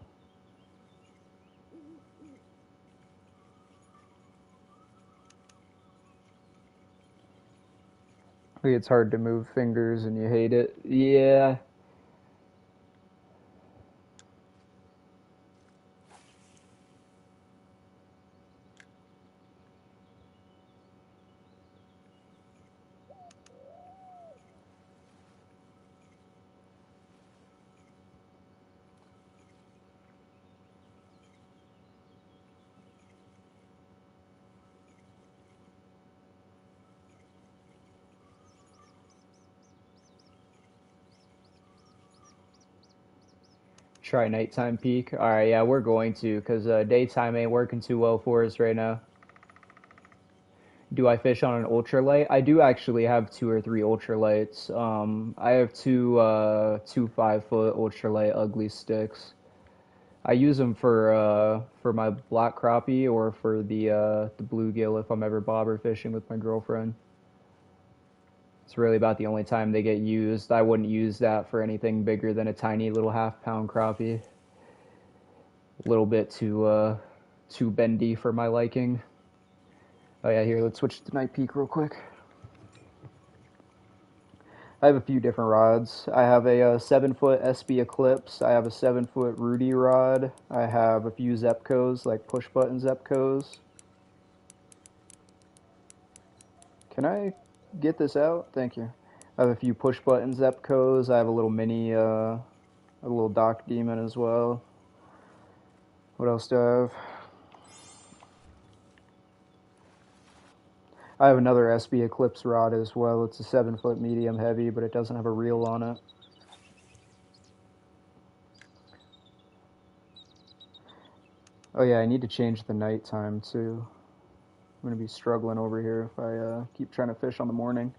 It's hard to move fingers and you hate it. Yeah. Try nighttime peak. All right, yeah, we're going to because daytime ain't working too well for us right now. Do I fish on an ultralight? I do actually have two or three ultralights. I have two 5 foot ultralight ugly sticks. I use them for my black crappie or for the bluegill if I'm ever bobber fishing with my girlfriend. It's really about the only time they get used. I wouldn't use that for anything bigger than a tiny little half-pound crappie. A little bit too bendy for my liking. Oh yeah, here, let's switch to Night Peak real quick. I have a few different rods. I have a 7 foot SB Eclipse. I have a 7 foot Rudy rod. I have a few Zepcos, like push button Zepcos. Can I get this out? Thank you. I have a few push button Zepcos. I have a little mini, a little Dock Demon as well. What else do I have? I have another SB Eclipse rod as well. It's a 7 foot medium heavy, but it doesn't have a reel on it. Oh yeah, I need to change the nighttime too. I'm gonna be struggling over here if I keep trying to fish on the morning.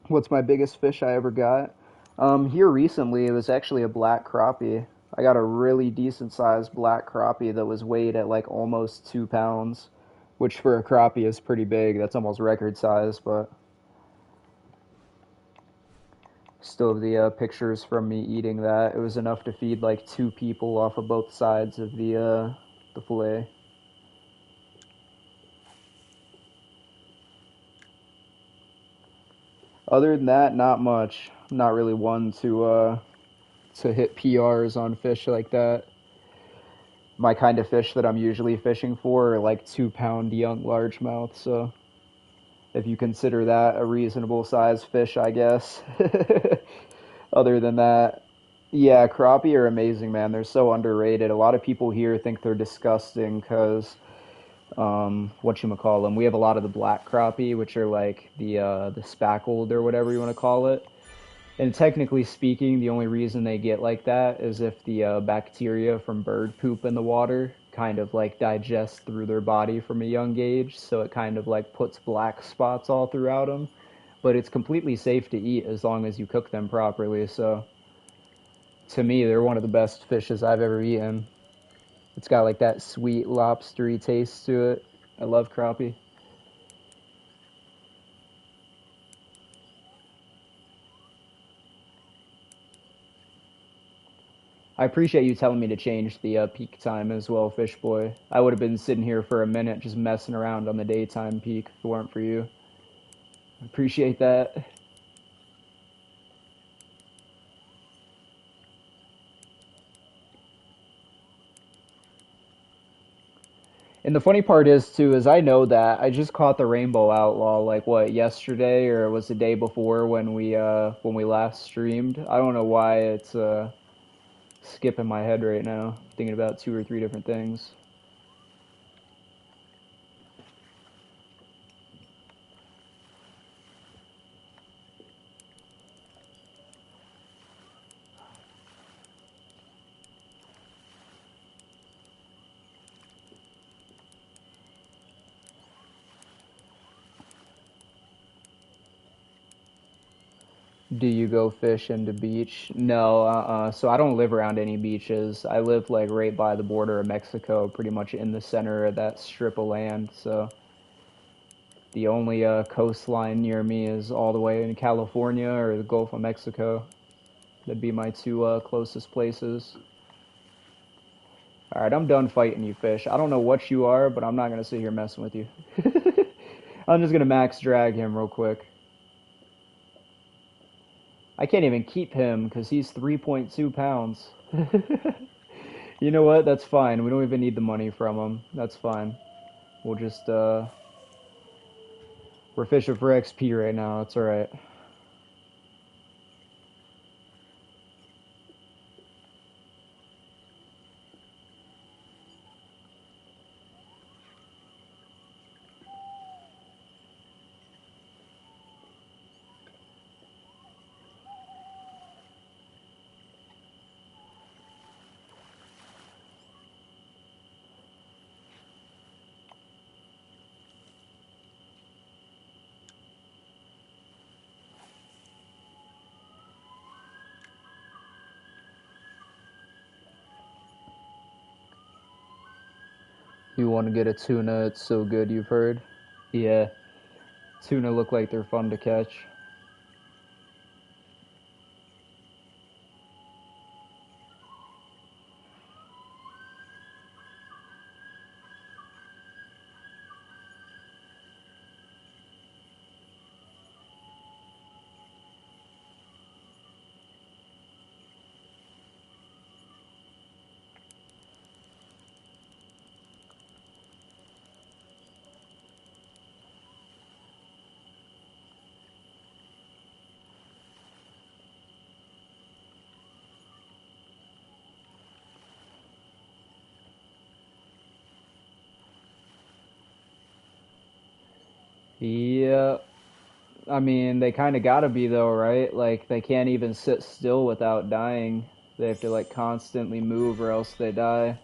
What's my biggest fish I ever got? Here recently, it was actually a black crappie. I got a really decent sized black crappie that was weighed at like almost 2 pounds, which for a crappie is pretty big. That's almost record size, but still have the pictures from me eating that. It was enough to feed like 2 people off of both sides of the fillet. Other than that, not much. I'm not really one to hit PRs on fish like that. My kind of fish that I'm usually fishing for are like 2 pound young largemouth. So if you consider that a reasonable size fish, I guess. Other than that, yeah, crappie are amazing, man. They're so underrated. A lot of people here think they're disgusting because what you call them. We have a lot of the black crappie, which are like the spackled or whatever you want to call it. And technically speaking, the only reason they get like that is if the bacteria from bird poop in the water kind of like digest through their body from a young age, so it kind of like puts black spots all throughout them. But it's completely safe to eat as long as you cook them properly. So to me, they're one of the best fishes I've ever eaten. It's got like that sweet lobstery taste to it. I love crappie. I appreciate you telling me to change the peak time as well, Fish Boy. I would have been sitting here for a minute just messing around on the daytime peak if it weren't for you. I appreciate that. And the funny part is too is I know that I just caught the Rainbow Outlaw like what yesterday or was the day before when we last streamed. I don't know why it's skipping my head right now, thinking about two or three different things. Do you go fish in the beach? No, So I don't live around any beaches. I live like right by the border of Mexico, pretty much in the center of that strip of land. So the only coastline near me is all the way in California or the Gulf of Mexico. That'd be my two closest places. All right, I'm done fighting you, fish. I don't know what you are, but I'm not gonna sit here messing with you. I'm just gonna max drag him real quick. I can't even keep him because he's 3.2 pounds. You know what? That's fine. We don't even need the money from him. That's fine. We'll just, we're fishing for XP right now. That's alright. You want to get a tuna? It's so good, you've heard? Yeah. Tuna look like they're fun to catch. Yeah. I mean, they kind of gotta be though, right? Like, they can't even sit still without dying. They have to, like, constantly move or else they die.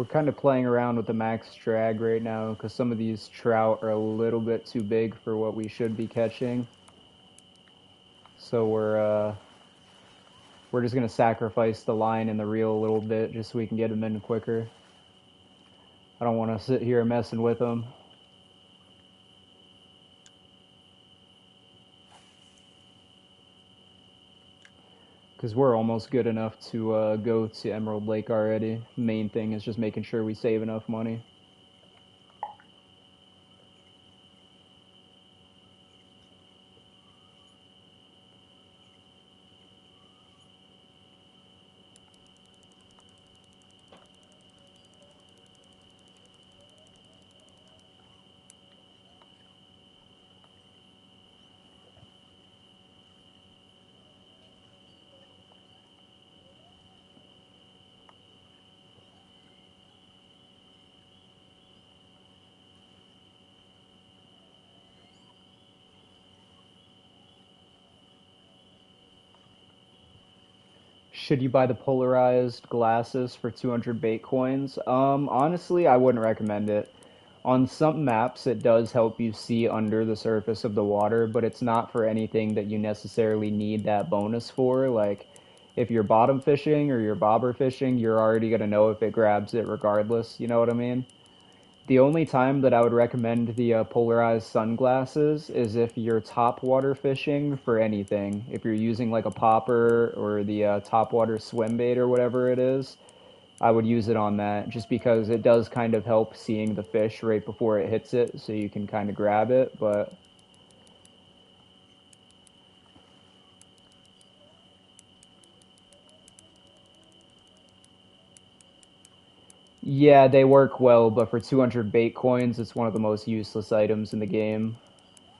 We're kind of playing around with the max drag right now because some of these trout are a little bit too big for what we should be catching. So we're just gonna sacrifice the line and the reel a little bit just so we can get them in quicker. I don't want to sit here messing with them. Because we're almost good enough to go to Emerald Lake already. Main thing is just making sure we save enough money. Should you buy the polarized glasses for 200 bait coins? Honestly, I wouldn't recommend it. On some maps, it does help you see under the surface of the water, but it's not for anything that you necessarily need that bonus for. Like, if you're bottom fishing or you're bobber fishing, you're already gonna know if it grabs it regardless, you know what I mean? The only time that I would recommend the polarized sunglasses is if you're top water fishing for anything. If you're using like a popper or the top water swim bait or whatever it is, I would use it on that just because it does kind of help seeing the fish right before it hits it so you can kind of grab it. But yeah, they work well, but for 200 bait coins, it's one of the most useless items in the game.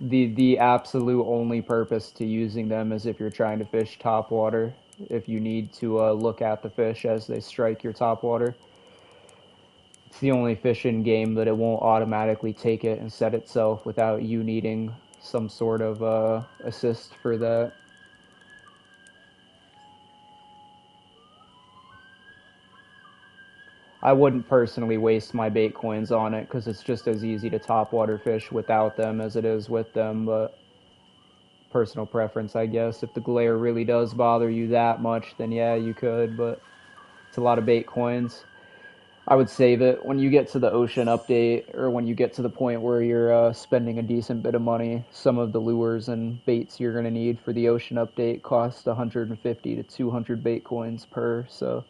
The absolute only purpose to using them is if you're trying to fish top water. If you need to look at the fish as they strike your top water, it's the only fish in game that it won't automatically take it and set itself without you needing some sort of assist for that. I wouldn't personally waste my bait coins on it because it's just as easy to top water fish without them as it is with them, but personal preference, I guess. If the glare really does bother you that much, then yeah, you could, but it's a lot of bait coins. I would save it when you get to the ocean update or when you get to the point where you're spending a decent bit of money. Some of the lures and baits you're going to need for the ocean update cost 150 to 200 bait coins per, so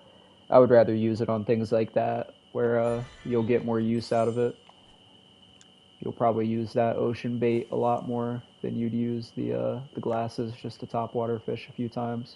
I would rather use it on things like that where you'll get more use out of it. You'll probably use that ocean bait a lot more than you'd use the glasses just to top water fish a few times.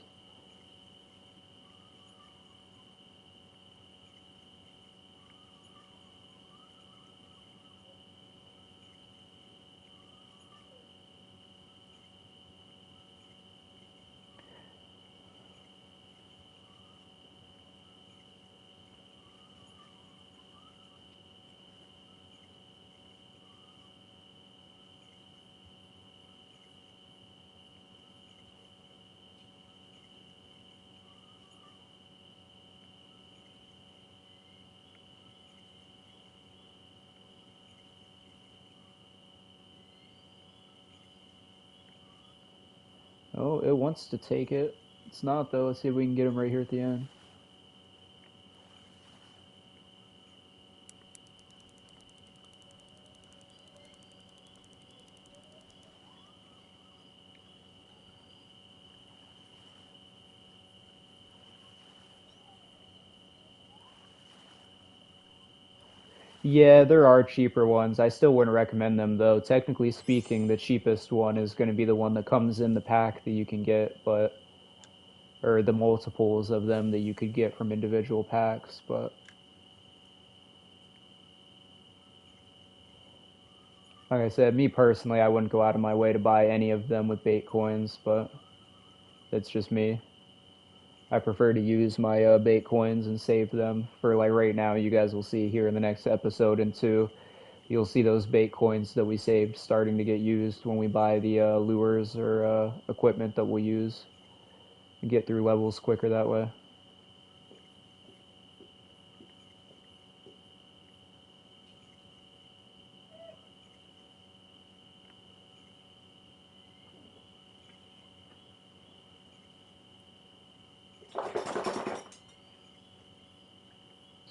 Oh, it wants to take it. It's not though. Let's see if we can get him right here at the end. Yeah, there are cheaper ones. I still wouldn't recommend them though. Technically speaking, the cheapest one is going to be the one that comes in the pack that you can get, but or the multiples of them that you could get from individual packs, but like I said, me personally, I wouldn't go out of my way to buy any of them with bait coins, but that's just me. I prefer to use my bait coins and save them for like right now. You guys will see here in the next episode and two. You'll see those bait coins that we saved starting to get used when we buy the lures or equipment that we'll use and get through levels quicker that way.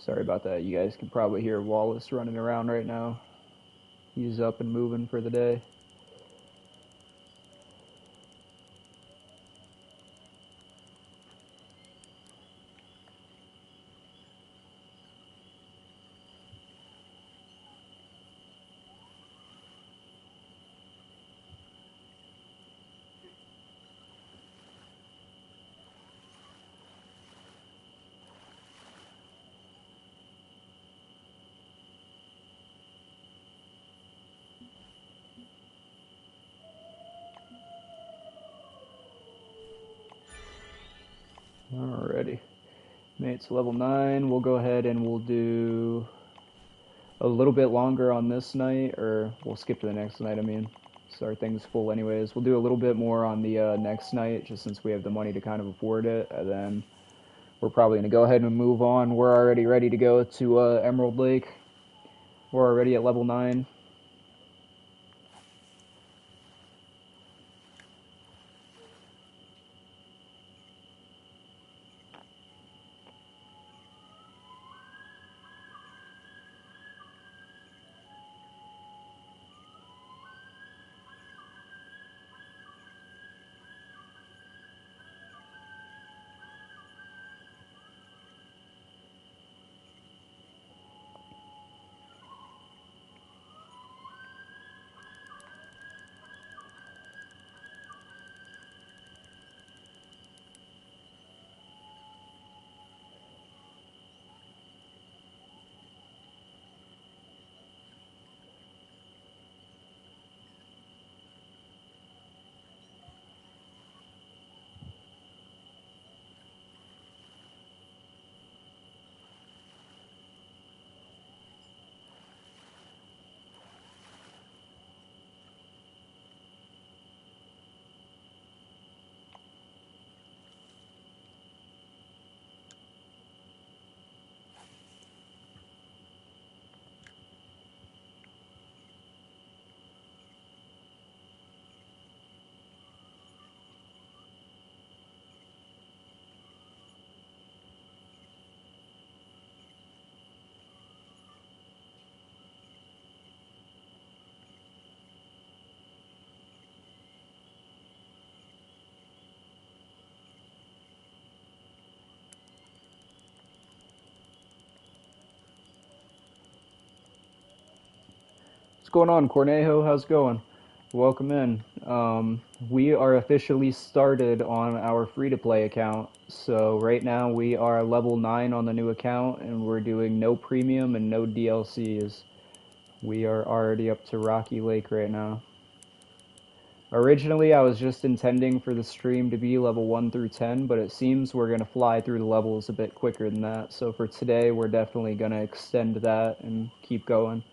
Sorry about that. You guys can probably hear Wallace running around right now. He's up and moving for the day. Alrighty. Mate's level 9. We'll go ahead and we'll do a little bit longer on this night, or we'll skip to the next night, I mean. So our thing's full anyways. We'll do a little bit more on the next night, just since we have the money to kind of afford it, and then we're probably going to go ahead and move on. We're already ready to go to Emerald Lake. We're already at level 9. What's going on, Cornejo? How's it going? Welcome in. We are officially started on our free-to-play account. So right now we are level 9 on the new account, and we're doing no premium and no DLCs. We are already up to Rocky Lake right now. Originally, I was just intending for the stream to be level 1 through 10, but it seems we're going to fly through the levels a bit quicker than that. So for today, we're definitely going to extend that and keep going.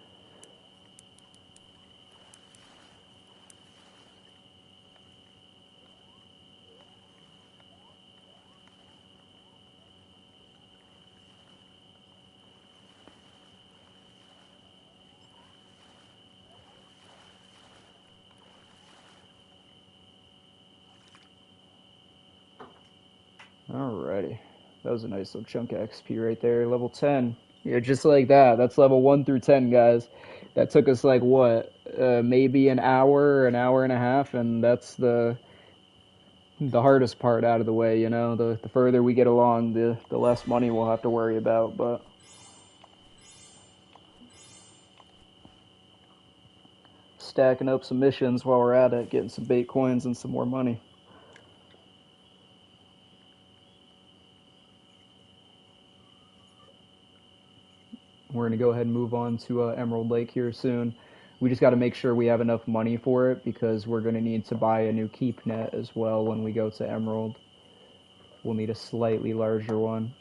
Alrighty. That was a nice little chunk of XP right there. Level 10. Yeah, just like that. That's level 1 through 10, guys. That took us like what? Maybe an hour and a half, and that's the hardest part out of the way, you know. The further we get along, the less money we'll have to worry about, but stacking up some missions while we're at it, getting some bait coins and some more money. We're going to go ahead and move on to Emerald Lake here soon. We just got to make sure we have enough money for it because we're going to need to buy a new keep net as well when we go to Emerald. We'll need a slightly larger one.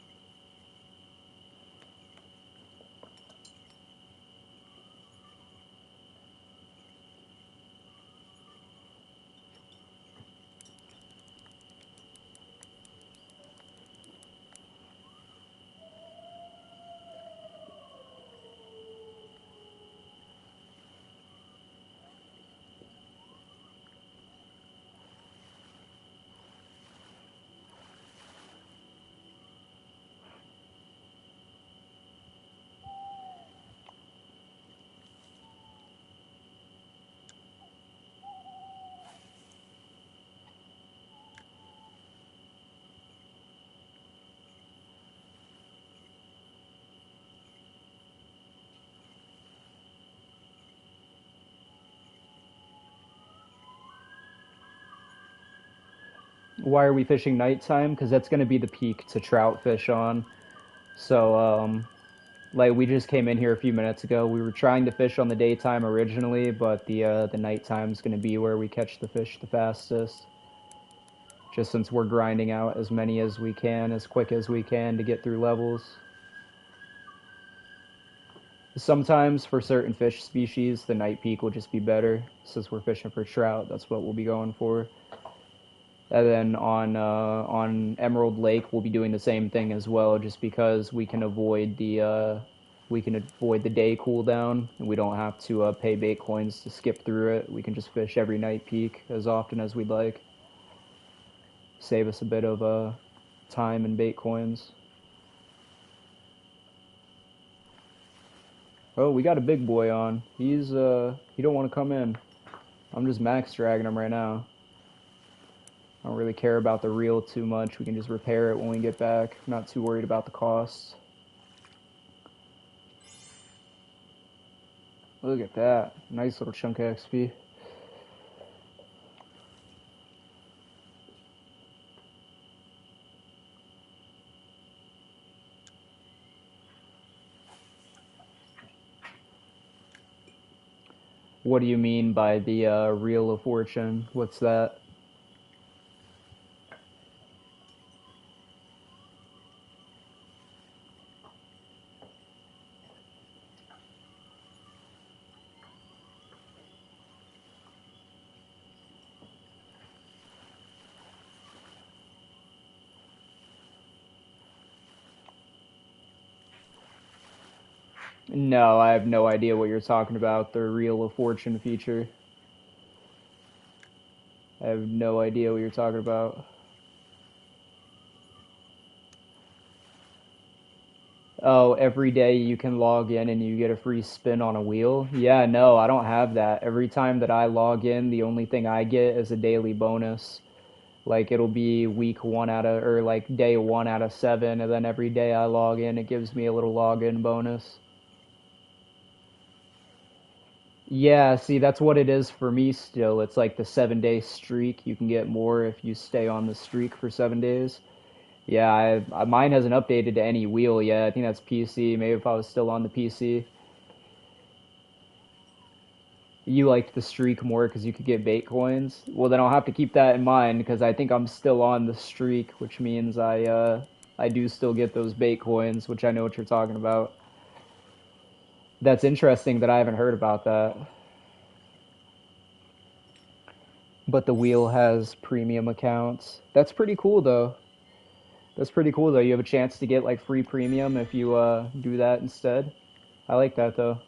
Why are we fishing nighttime? Because that's going to be the peak to trout fish on. So, like we just came in here a few minutes ago. We were trying to fish on the daytime originally, but the nighttime is going to be where we catch the fish the fastest. Just since we're grinding out as many as we can, as quick as we can to get through levels. Sometimes for certain fish species, the night peak will just be better. Since we're fishing for trout, that's what we'll be going for. And then on Emerald Lake, we'll be doing the same thing as well, just because we can avoid the day cooldown, and we don't have to pay bait coins to skip through it. We can just fish every night peak as often as we'd like. Save us a bit of time and bait coins. Oh, we got a big boy on. He don't want to come in. I'm just max dragging him right now. I don't really care about the reel too much. We can just repair it when we get back. I'm not too worried about the costs. Look at that. Nice little chunk of XP. What do you mean by the Reel of Fortune? What's that? No, I have no idea what you're talking about. The Reel of Fortune feature. I have no idea what you're talking about. Oh, every day you can log in and you get a free spin on a wheel? Yeah, no, I don't have that. Every time that I log in, the only thing I get is a daily bonus. Like it'll be week one out of, or like day 1 out of 7, and then every day I log in, it gives me a little login bonus. Yeah, see, that's what it is for me still. It's like the 7 day streak. You can get more if you stay on the streak for 7 days. Yeah, mine hasn't updated to any wheel yet. I think that's PC. Maybe if I was still on the PC. You liked the streak more because you could get bait coins. Well, then I'll have to keep that in mind because I think I'm still on the streak, which means I do still get those bait coins, which I know what you're talking about. That's interesting that I haven't heard about that. But the wheel has premium accounts. That's pretty cool though. That's pretty cool though. You have a chance to get like free premium if you do that instead. I like that though.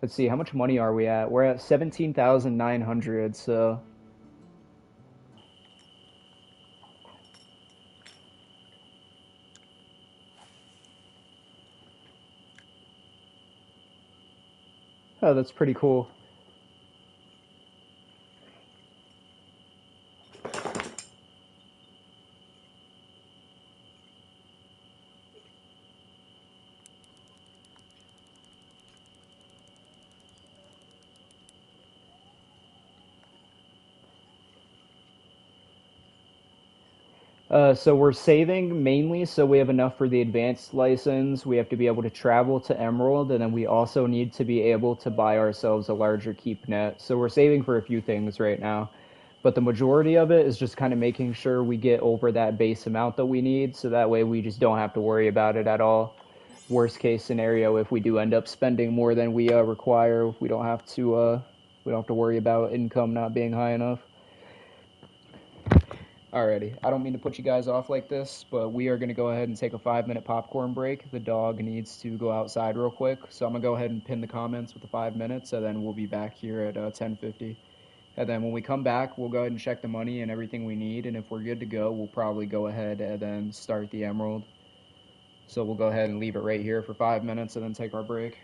Let's see, how much money are we at? We're at 17,900. So oh, that's pretty cool. So we're saving mainly so we have enough for the advanced license. We have to be able to travel to Emerald, and then we also need to be able to buy ourselves a larger keep net. So we're saving for a few things right now, but the majority of it is just kind of making sure we get over that base amount that we need, so that way we just don't have to worry about it at all. Worst case scenario, if we do end up spending more than we require, we don't have to worry about income not being high enough. Alrighty, I don't mean to put you guys off like this, but we are going to go ahead and take a 5 minute popcorn break. The dog needs to go outside real quick, so I'm going to go ahead and pin the comments with the 5 minutes, and then we'll be back here at 10:50. And then when we come back, we'll go ahead and check the money and everything we need, and if we're good to go, we'll probably go ahead and then start the Emerald. So we'll go ahead and leave it right here for 5 minutes and then take our break.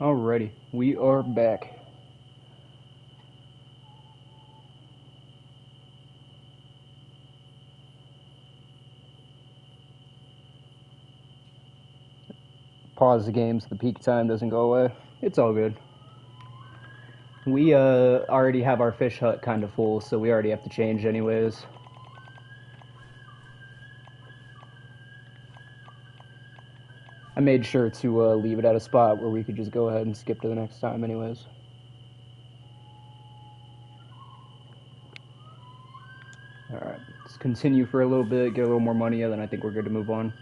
Alrighty, we are back. Pause the game so the peak time doesn't go away. It's all good. We already have our fish hut kind of full, so we already have to change anyways. I made sure to leave it at a spot where we could just go ahead and skip to the next time anyways. Alright, let's continue for a little bit, get a little more money, and then I think we're good to move on.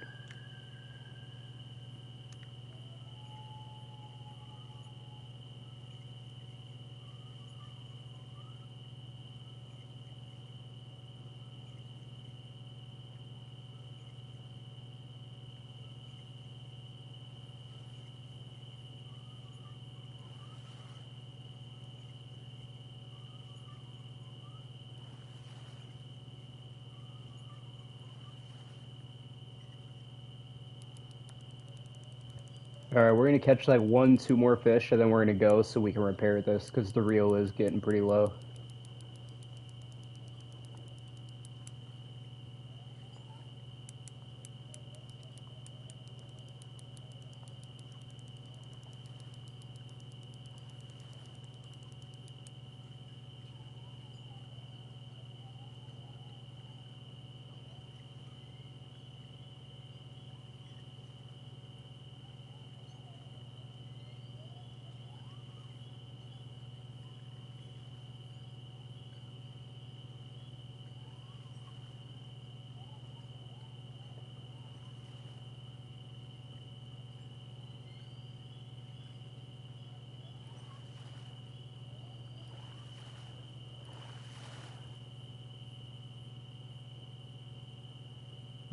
Alright, we're gonna catch like 1, 2 more fish, and then we're gonna go so we can repair this, because the reel is getting pretty low.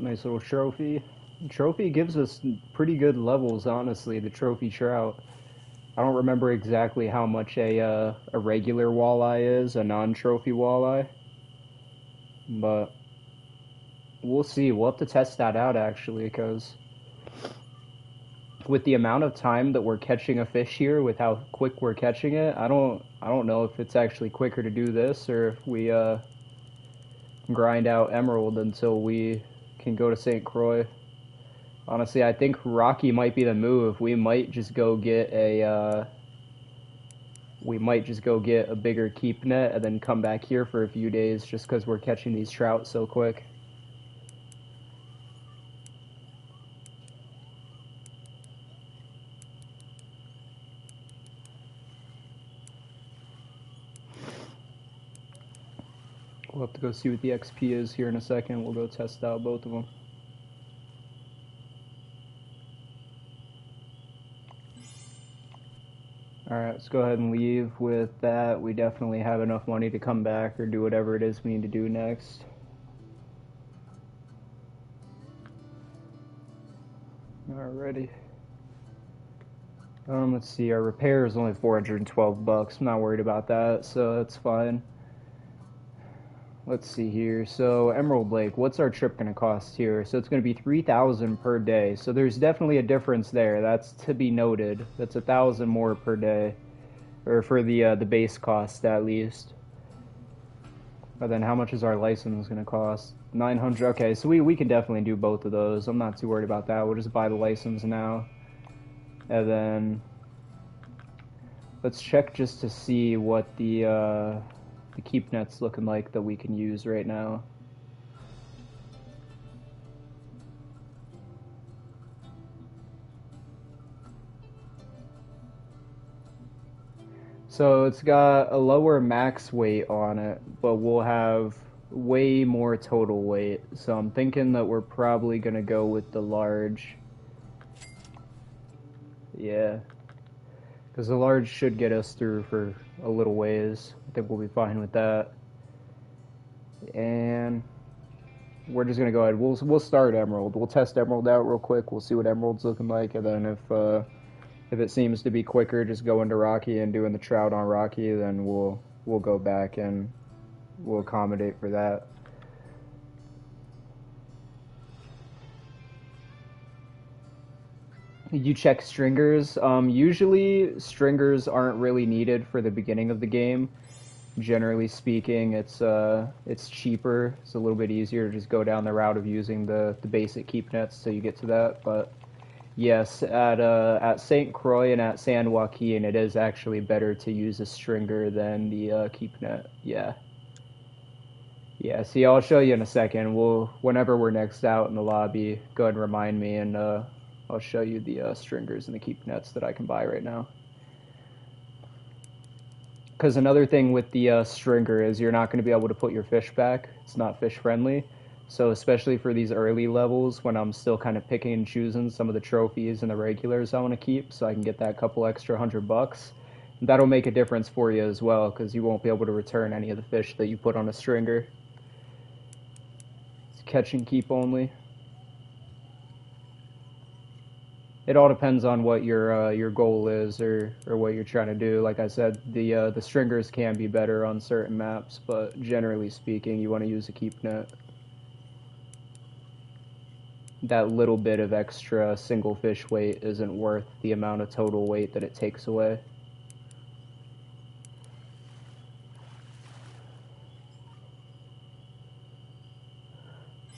Nice little trophy. Trophy gives us pretty good levels, honestly, the trophy trout. I don't remember exactly how much a regular walleye is, a non-trophy walleye, but we'll see. We'll have to test that out actually, because with the amount of time that we're catching a fish here, with how quick we're catching it, I don't know if it's actually quicker to do this or if we grind out emerald until we can go to St. Croix. Honestly, I think Rocky might be the move. We might just go get a bigger keep net and then come back here for a few days just because we're catching these trout so quick. We'll have to go see what the XP is here in a second. We'll go test out both of them. Alright, let's go ahead and leave with that. We definitely have enough money to come back or do whatever it is we need to do next. Alrighty. Let's see, our repair is only 412 bucks. I'm not worried about that, so that's fine. Let's see here. So Emerald Lake, what's our trip going to cost here? So it's going to be 3,000 per day. So there's definitely a difference there. That's to be noted. That's 1,000 more per day, or for the base cost at least. But then how much is our license going to cost? 900. Okay, so we can definitely do both of those. I'm not too worried about that. We'll just buy the license now, and then let's check just to see what the keep net's looking like that we can use right now. So it's got a lower max weight on it, but we'll have way more total weight. So I'm thinking that we're probably gonna go with the large. Yeah, because the large should get us through for a little ways. I think we'll be fine with that. And we're just gonna go ahead. We'll start Emerald. We'll test Emerald out real quick. We'll see what Emerald's looking like, and then if it seems to be quicker, just go into Rocky and doing the trout on Rocky, then we'll go back and we'll accommodate for that. You check stringers. Usually stringers aren't really needed for the beginning of the game. Generally speaking, it's cheaper. It's a little bit easier to just go down the route of using the basic keep nets till you get to that. But yes, at St. Croix and at San Joaquin, it is actually better to use a stringer than the keep net. Yeah. Yeah, see, I'll show you in a second. Whenever we're next out in the lobby, go ahead and remind me, and I'll show you the stringers and the keep nets that I can buy right now. Because another thing with the stringer is you're not going to be able to put your fish back. It's not fish friendly. So especially for these early levels, when I'm still kind of picking and choosing some of the trophies and the regulars I want to keep, so I can get that couple extra $100, that'll make a difference for you as well, because you won't be able to return any of the fish that you put on a stringer. It's catch and keep only. It all depends on what your goal is or what you're trying to do. Like I said, the stringers can be better on certain maps, but generally speaking, you want to use a keep net. That little bit of extra single fish weight isn't worth the amount of total weight that it takes away.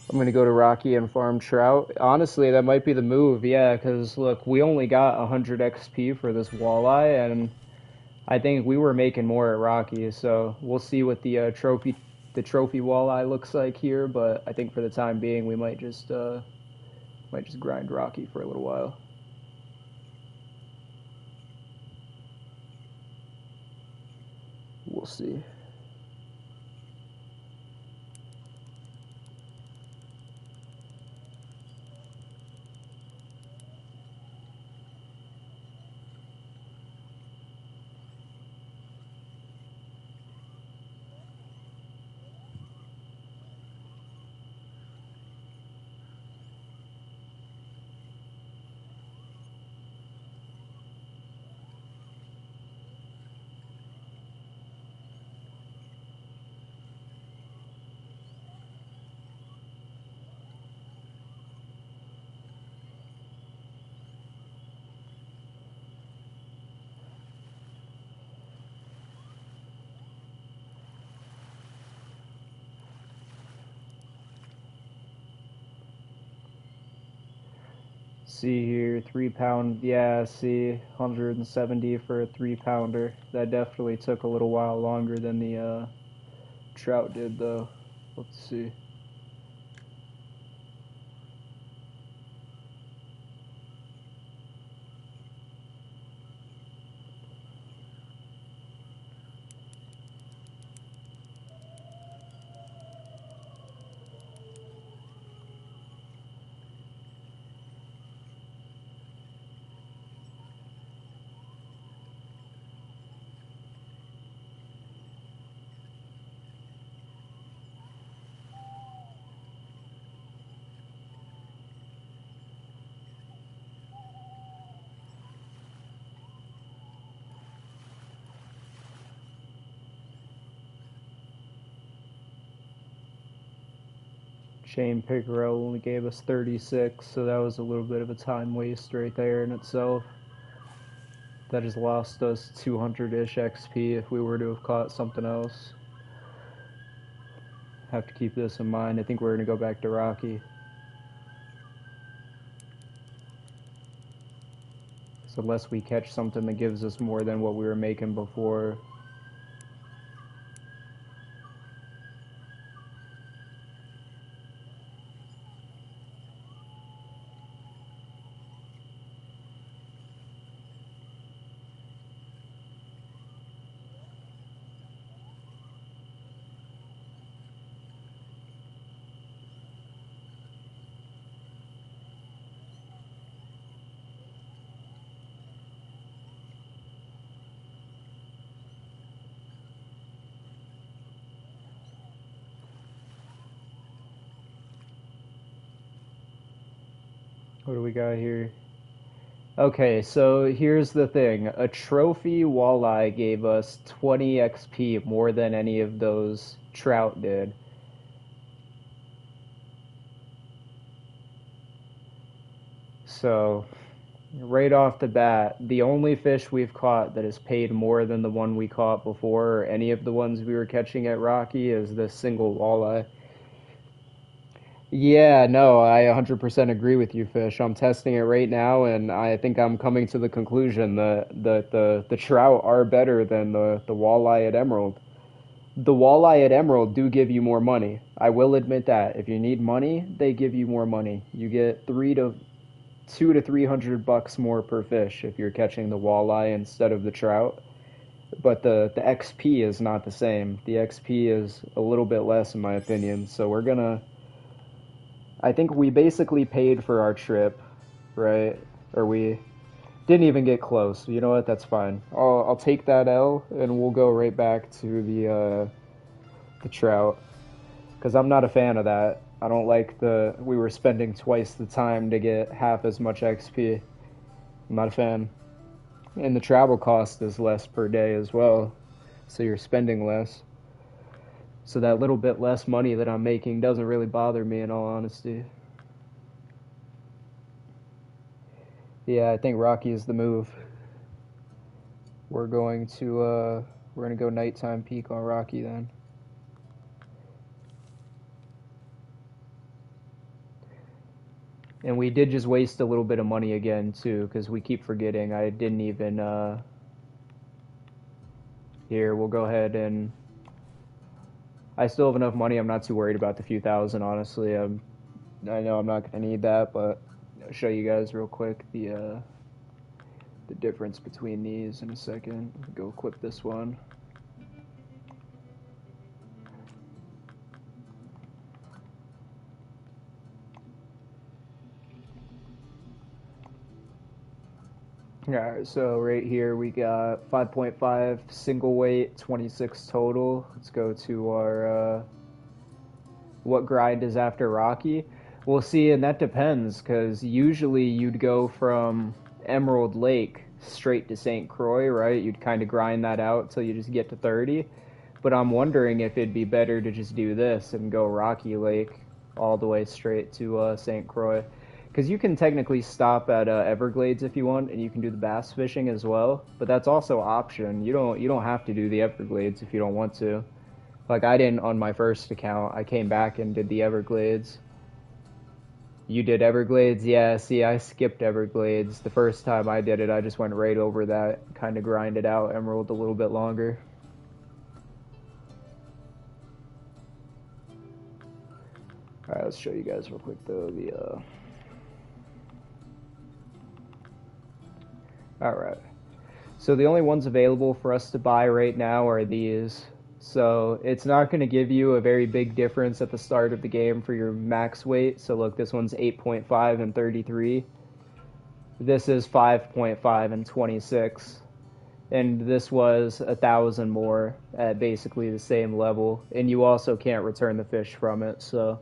I'm gonna go to Rocky and farm trout. Honestly, that might be the move, yeah, because look, we only got 100 XP for this walleye, and I think we were making more at Rocky, so we'll see what the trophy walleye looks like here. But I think for the time being, we might just grind Rocky for a little while. We'll see. See here, 3 pound. Yeah, see, 170 for a 3 pounder. That definitely took a little while longer than the trout did, though. Let's see. Chain pickerel only gave us 36, so that was a little bit of a time waste right there in itself. That has lost us 200-ish XP if we were to have caught something else. Have to keep this in mind. I think we're going to go back to Rocky. So unless we catch something that gives us more than what we were making before. What do we got here? Okay, so here's the thing. A trophy walleye gave us 20 XP more than any of those trout did. So Right off the bat, the only fish we've caught that has paid more than the one we caught before, or any of the ones we were catching at Rocky, is this single walleye. Yeah, no, I 100% agree with you, Fish. I'm testing it right now, and I think I'm coming to the conclusion that the trout are better than the walleye at Emerald. The walleye at Emerald do give you more money. I will admit that. If you need money, they give you more money. You get 2 to 300 bucks more per fish if you're catching the walleye instead of the trout. But the XP is not the same. The XP is a little bit less in my opinion. So we're gonna I think we basically paid for our trip, right? Or we didn't even get close. You know what? That's fine. I'll take that L and we'll go right back to the trout because I'm not a fan of that. I don't like the we were spending twice the time to get half as much XP. I'm not a fan. And the travel cost is less per day as well, so you're spending less. So that little bit less money that I'm making doesn't really bother me in all honesty. Yeah, I think Rocky is the move. We're going to we're gonna go nighttime peak on Rocky then. And we did just waste a little bit of money again too, because we keep forgetting. I didn't even here. We'll go ahead and I still have enough money. I'm not too worried about the few thousand. Honestly, I know I'm not gonna need that, but I'll show you guys real quick the difference between these in a second. Go equip this one. Alright, so right here we got 5.5 single weight, 26 total. Let's go to our what grind is after Rocky. We'll see, and that depends because usually you'd go from Emerald Lake straight to St. Croix, right? You'd kind of grind that out till you just get to 30. But I'm wondering if it'd be better to just do this and go Rocky Lake all the way straight to St. Croix. Because you can technically stop at Everglades if you want, and you can do the bass fishing as well. But that's also option. You don't have to do the Everglades if you don't want to. Like I didn't on my first account. I came back and did the Everglades. You did Everglades? Yeah, see, I skipped Everglades. The first time I did it, I just went right over that, kind of grinded out Emerald a little bit longer. Alright, let's show you guys real quick though. Alright. So the only ones available for us to buy right now are these. So it's not going to give you a very big difference at the start of the game for your max weight. So look, this one's 8.5 and 33. This is 5.5 and 26. And this was 1,000 more at basically the same level. And you also can't return the fish from it. So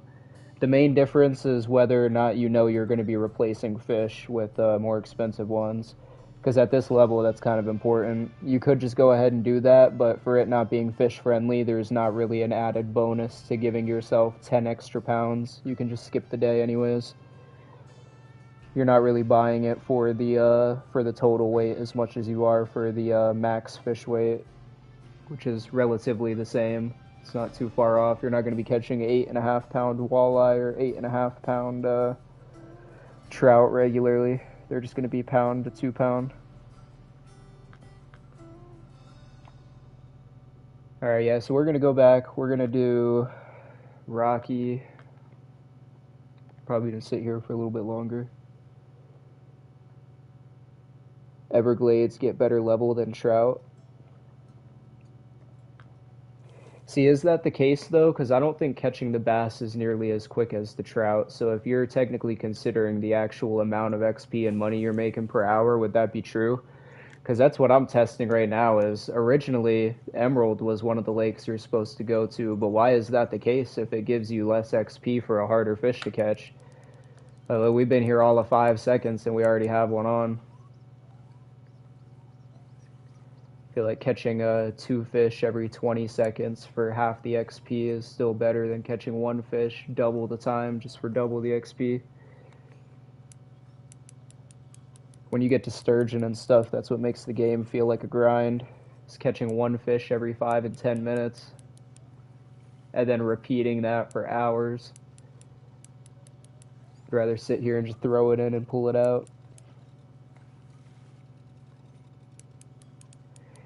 the main difference is whether or not you know you're going to be replacing fish with more expensive ones. Because at this level, that's kind of important. You could just go ahead and do that, but for it not being fish friendly, there's not really an added bonus to giving yourself 10 extra pounds. You can just skip the day anyways. You're not really buying it for the total weight as much as you are for the max fish weight, which is relatively the same. It's not too far off. You're not going to be catching 8.5 pound walleye or 8.5 pound trout regularly. They're just going to be pound to 2 pound. Alright, yeah, so we're going to go back. We're going to do Rocky. Probably going to sit here for a little bit longer. Everglades get better level than trout. See, is that the case though? Because I don't think catching the bass is nearly as quick as the trout. So if you're technically considering the actual amount of XP and money you're making per hour, would that be true? Because that's what I'm testing right now. Is originally Emerald was one of the lakes you're supposed to go to, but why is that the case if it gives you less XP for a harder fish to catch? We've been here all of 5 seconds and we already have one on. I feel like catching two fish every 20 seconds for half the XP is still better than catching one fish double the time just for double the XP. When you get to sturgeon and stuff, that's what makes the game feel like a grind. It's catching one fish every 5 and 10 minutes, and then repeating that for hours. I'd rather sit here and just throw it in and pull it out.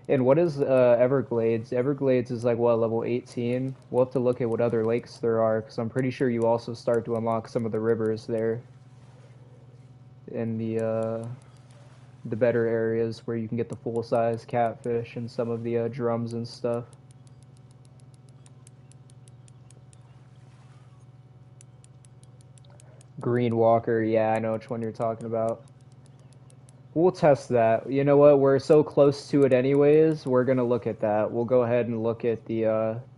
And what is Everglades? Everglades is like what, level 18? We'll have to look at what other lakes there are, because I'm pretty sure you also start to unlock some of the rivers there in the better areas where you can get the full-size catfish and some of the drums and stuff. Green Walker, yeah, I know which one you're talking about. We'll test that. You know what? We're so close to it anyways. We're gonna look at that. We'll go ahead and look at the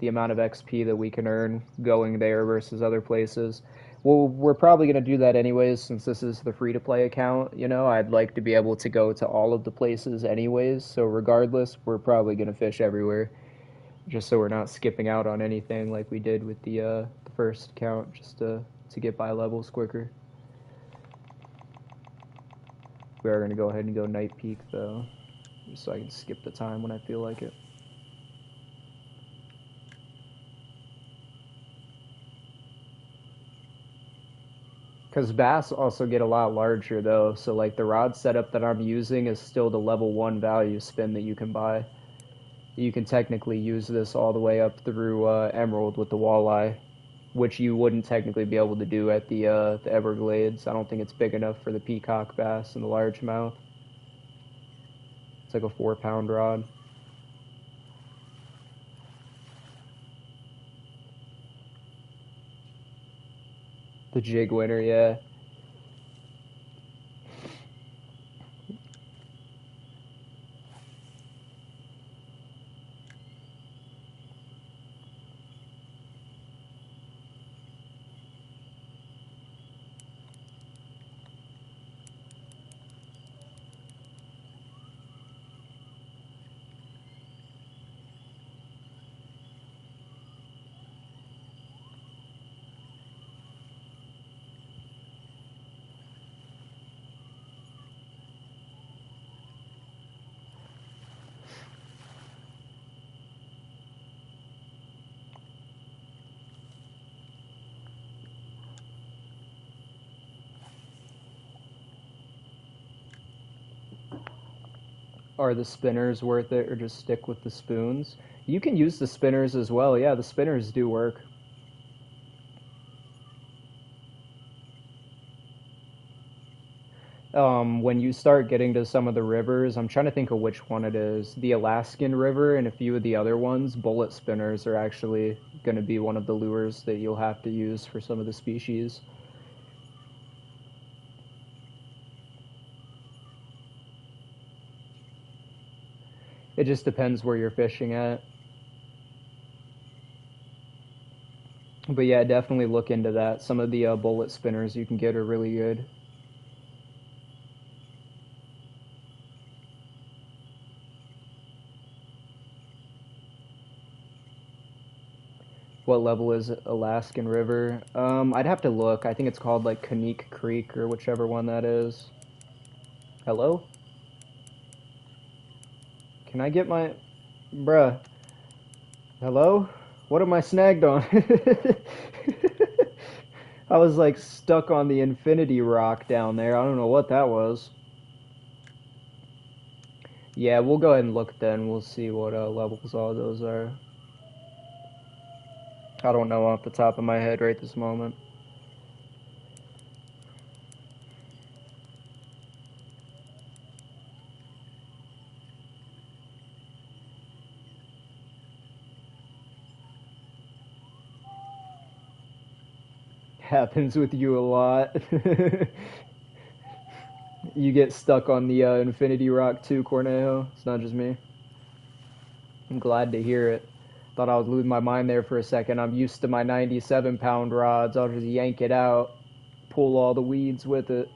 amount of XP that we can earn going there versus other places. Well, we're probably gonna do that anyways since this is the free to play account. You know, I'd like to be able to go to all of the places anyways. So regardless, we're probably gonna fish everywhere, just so we're not skipping out on anything like we did with the first account, just to get by levels quicker. We are going to go ahead and go Night Peak, though, just so I can skip the time when I feel like it. Because bass also get a lot larger, though, so, like, the rod setup that I'm using is still the level 1 value spin that you can buy. You can technically use this all the way up through Emerald with the walleye, which you wouldn't technically be able to do at the Everglades. I don't think it's big enough for the peacock bass and the largemouth. It's like a 4-pound rod. The jig winner, yeah. Are the spinners worth it, or just stick with the spoons? You can use the spinners as well. Yeah, the spinners do work. When you start getting to some of the rivers, I'm trying to think of which one it is. The Alaskan River and a few of the other ones, bullet spinners are actually going to be one of the lures that you'll have to use for some of the species. It just depends where you're fishing at. But yeah, definitely look into that. Some of the bullet spinners you can get are really good. What level is it? Alaskan River? I'd have to look. I think it's called like Kanik Creek or whichever one that is. Hello? Can I get my... Bruh. Hello? What am I snagged on? I was like stuck on the infinity rock down there. I don't know what that was. Yeah, we'll go ahead and look then. We'll see what levels all those are. I don't know off the top of my head right this moment. Happens with you a lot. You get stuck on the infinity rock too, Cornejo. It's not just me. I'm glad to hear it. Thought I was losing my mind there for a second. I'm used to my 97-pound rods. I'll just yank it out, pull all the weeds with it.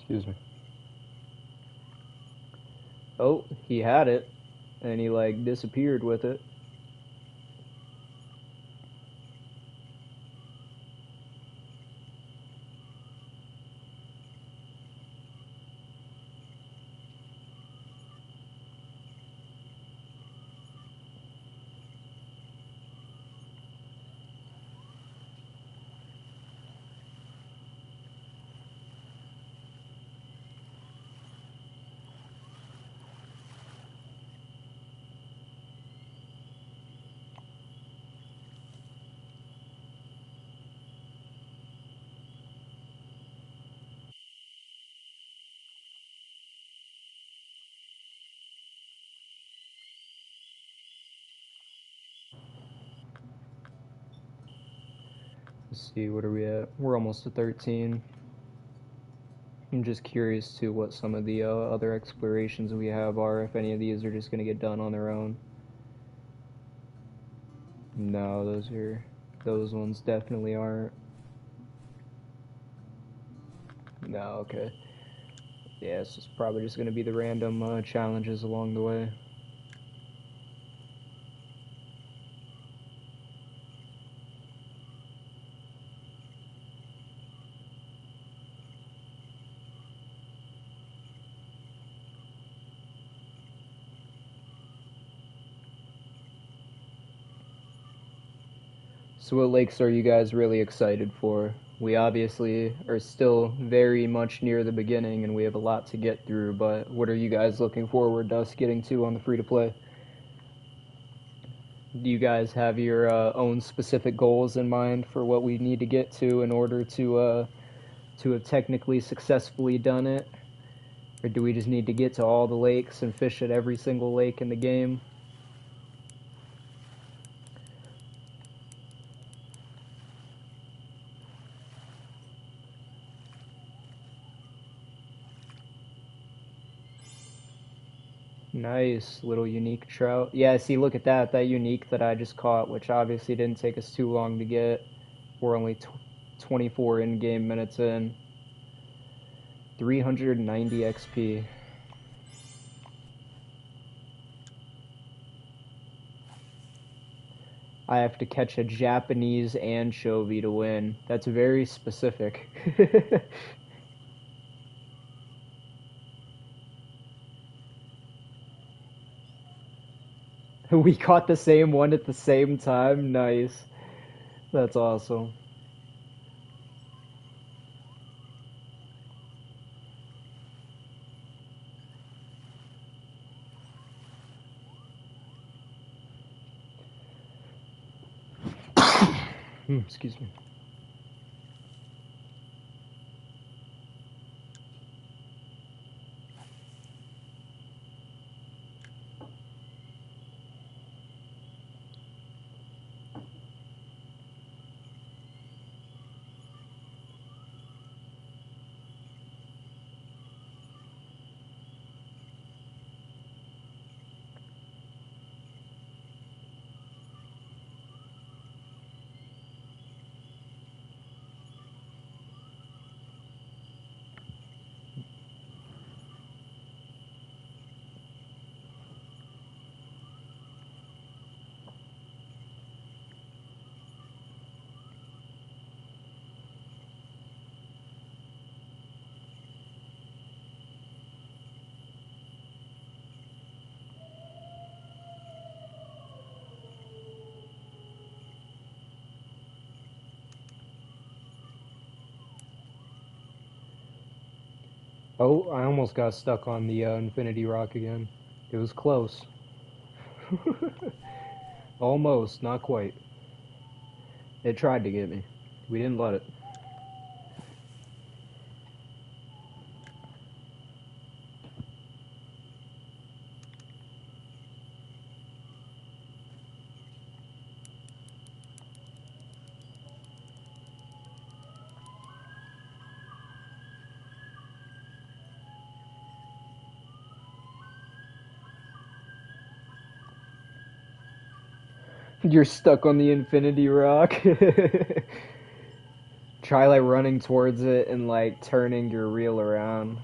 Excuse me. Oh, he had it, and he like disappeared with it. Let's see, what are we at? We're almost to 13. I'm just curious to what some of the other explorations we have are, if any of these are just going to get done on their own. No, those ones definitely aren't. No, okay. Yeah, it's just probably just going to be the random challenges along the way. So what lakes are you guys really excited for? We obviously are still very much near the beginning and we have a lot to get through, but what are you guys looking forward to us getting to on the free to play? Do you guys have your own specific goals in mind for what we need to get to in order to have technically successfully done it? Or do we just need to get to all the lakes and fish at every single lake in the game? Nice little unique trout. Yeah, see, look at that. That unique that I just caught, which obviously didn't take us too long to get. We're only 24 in-game minutes in. 390 XP. I have to catch a Japanese anchovy to win. That's very specific. We caught the same one at the same time. Nice. That's awesome. Excuse me. Oh, I almost got stuck on the Infinity Rock again. It was close. Almost, not quite. It tried to get me. We didn't let it. You're stuck on the Infinity Rock. Try like running towards it and like turning your reel around.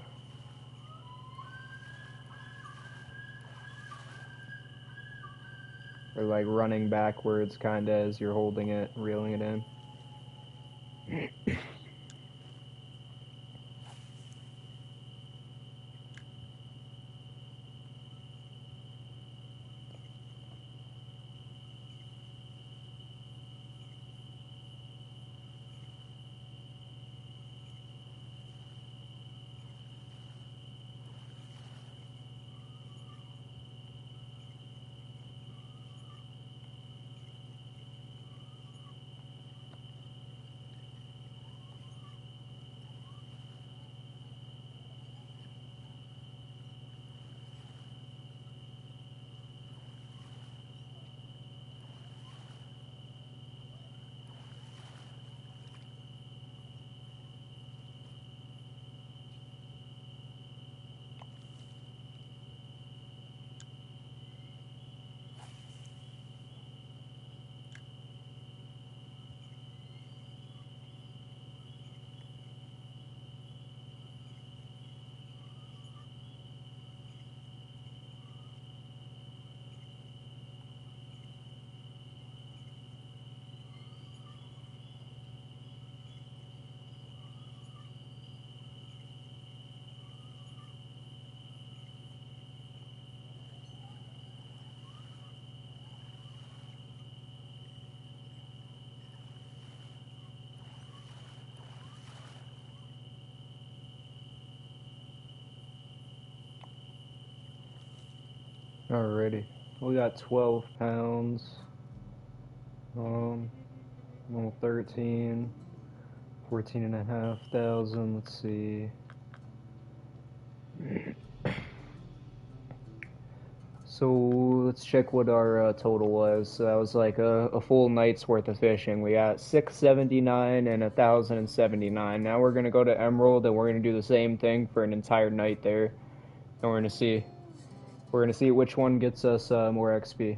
Or like running backwards kinda as you're holding it, reeling it in. Alrighty. We got 12 pounds. Um, well, 13, 14 and a half thousand. Let's see. So let's check what our total was. So that was like a full night's worth of fishing. We got 679 and 1,079. Now we're gonna go to Emerald and we're gonna do the same thing for an entire night there, and we're gonna see which one gets us more XP.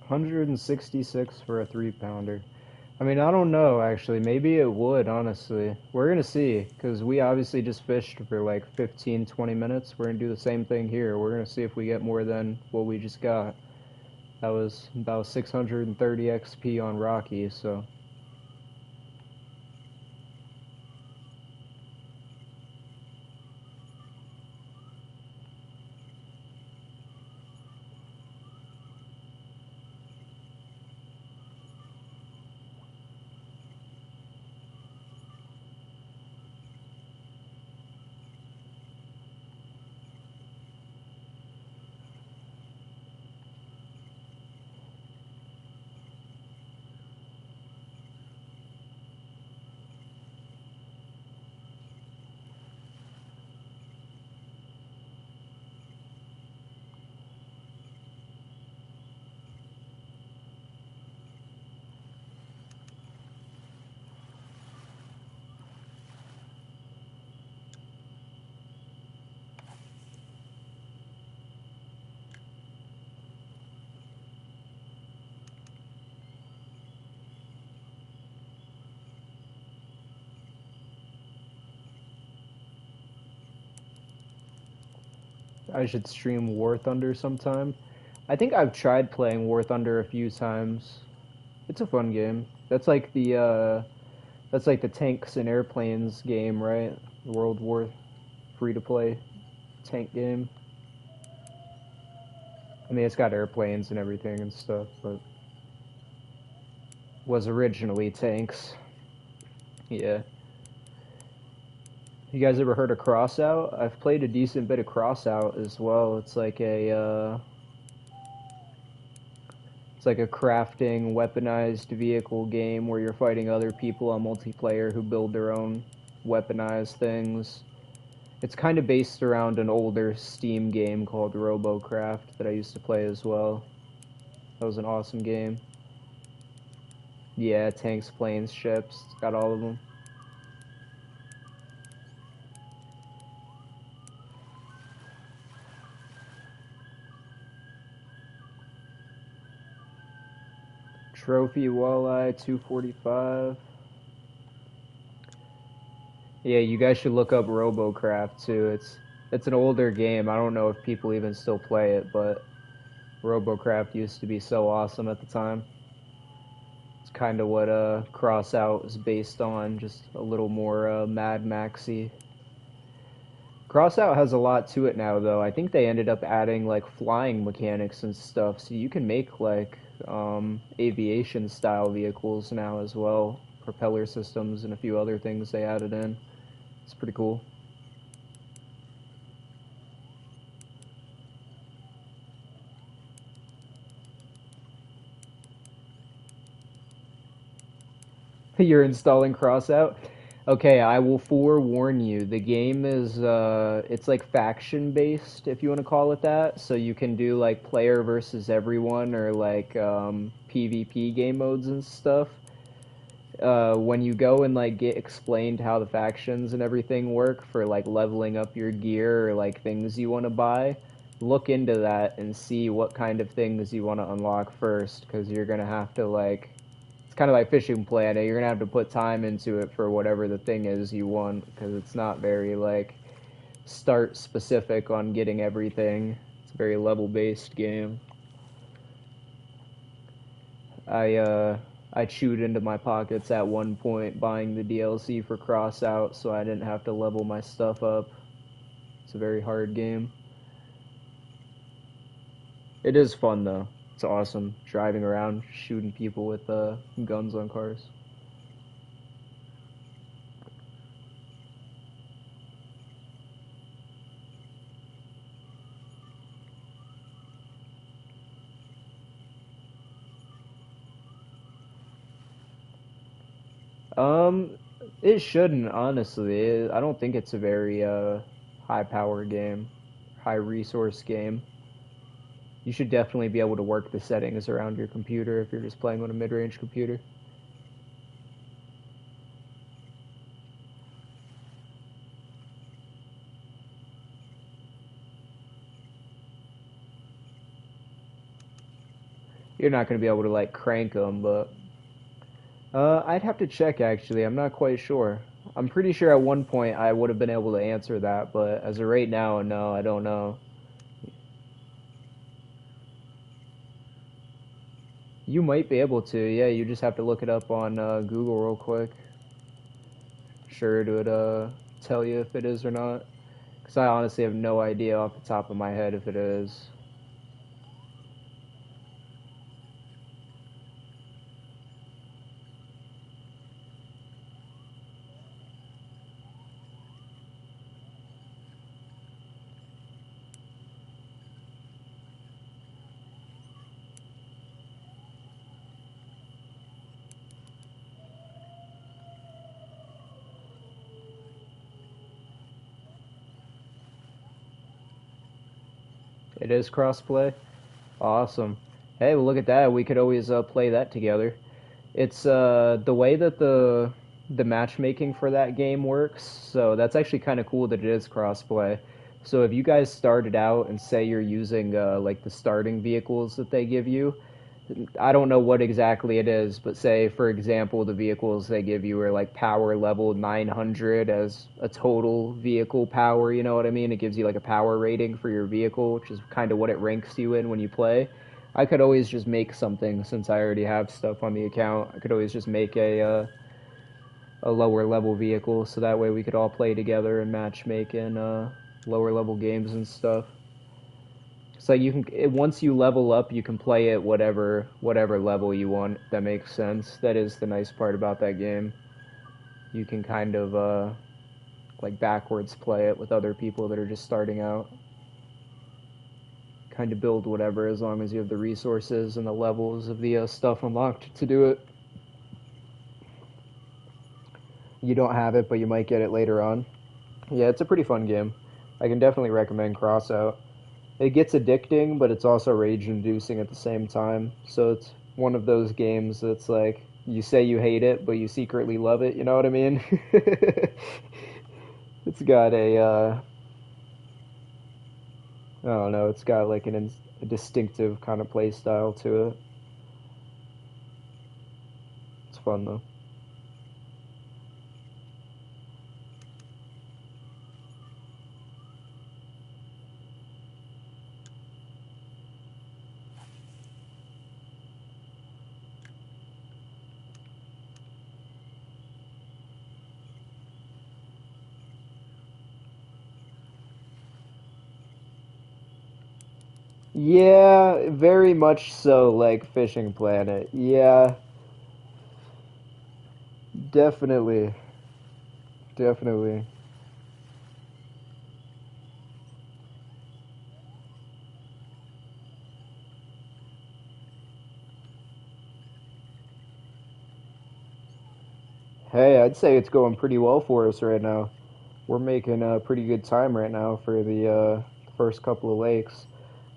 166 for a 3 pounder. I mean, I don't know actually. Maybe it would, honestly. We're gonna see, because we obviously just fished for like 15, 20 minutes. We're gonna do the same thing here. We're gonna see if we get more than what we just got. That was about 630 XP on Rocky, so. I should stream War Thunder sometime. I think I've tried playing War Thunder a few times. It's a fun game. That's like the tanks and airplanes game, right? World War free to play tank game. I mean, it's got airplanes and everything and stuff, but was originally tanks. Yeah. You guys ever heard of Crossout? I've played a decent bit of Crossout as well. It's like a crafting weaponized vehicle game where you're fighting other people on multiplayer who build their own weaponized things. It's kind of based around an older Steam game called RoboCraft that I used to play as well. That was an awesome game. Yeah, tanks, planes, ships, it's got all of them. Trophy Walleye 245. Yeah, you guys should look up RoboCraft too. It's an older game. I don't know if people even still play it, but RoboCraft used to be so awesome at the time. It's kind of what Crossout is based on, just a little more Mad Maxy. Crossout has a lot to it now, though. I think they ended up adding like flying mechanics and stuff, so you can make like aviation style vehicles now as well, propeller systems and a few other things they added in. It's pretty cool. You're installing Crossout? Okay, I will forewarn you. The game is it's like faction based, if you want to call it that. So you can do like player versus everyone or like PvP game modes and stuff. When you go and like get explained how the factions and everything work for like leveling up your gear or like things you want to buy, look into that and see what kind of things you want to unlock first, because you're gonna have to like it's kind of like Fishing Planet. You're gonna have to put time into it for whatever the thing is you want, because it's not very like start specific on getting everything. It's a very level based game. I uh I chewed into my pockets at one point buying the DLC for Crossout so I didn't have to level my stuff up. It's a very hard game. It is fun though. It's awesome driving around shooting people with guns on cars. Um, it shouldn't, honestly. I don't think it's a very high power game, high resource game. You should definitely be able to work the settings around your computer if you're just playing on a mid-range computer. You're not going to be able to like crank them, but I'd have to check actually. I'm not quite sure. I'm pretty sure at one point I would have been able to answer that, but as of right now, no, I don't know. You might be able to, yeah. You just have to look it up on Google real quick. Sure, it would tell you if it is or not. Because I honestly have no idea off the top of my head if it is. It is crossplay. Awesome. Hey, well, look at that. We could always play that together. It's the way that the matchmaking for that game works. So that's actually kind of cool that it is crossplay. So if you guys started out and say you're using like the starting vehicles that they give you, I don't know what exactly it is, but say, for example, the vehicles they give you are like power level 900 as a total vehicle power, you know what I mean? It gives you like a power rating for your vehicle, which is kind of what it ranks you in when you play. I could always just make something since I already have stuff on the account. I could always just make a lower level vehicle so that way we could all play together and match make in lower level games and stuff. So you can once you level up, you can play it whatever level you want. If that makes sense. That is the nice part about that game. You can kind of like backwards play it with other people that are just starting out. Kind of build whatever as long as you have the resources and the levels of the stuff unlocked to do it. You don't have it, but you might get it later on. Yeah, it's a pretty fun game. I can definitely recommend Crossout. It gets addicting, but it's also rage-inducing at the same time. So it's one of those games that's like you say you hate it, but you secretly love it. You know what I mean? It's got I don't know. It's got like a distinctive kind of play style to it. It's fun though. Yeah, very much so. Like Fishing Planet. Yeah, definitely, definitely. Hey, I'd say it's going pretty well for us right now. We're making a pretty good time right now for the first couple of lakes.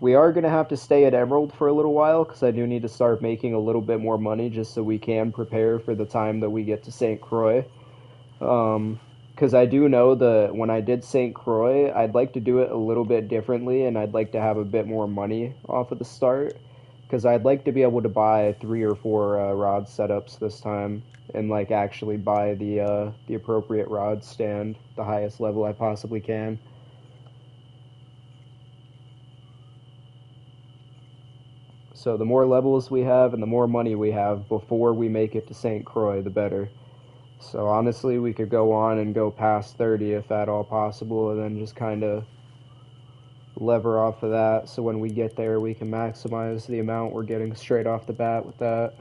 We are going to have to stay at Emerald for a little while because I do need to start making a little bit more money just so we can prepare for the time that we get to St. Croix. Because I do know that when I did St. Croix, I'd like to do it a little bit differently and I'd like to have a bit more money off of the start. Because I'd like to be able to buy 3 or 4 rod setups this time and like actually buy the appropriate rod stand, the highest level I possibly can. So the more levels we have and the more money we have before we make it to St. Croix, the better. So honestly, we could go on and go past 30 if at all possible, and then just kind of lever off of that. So when we get there, we can maximize the amount we're getting straight off the bat with that.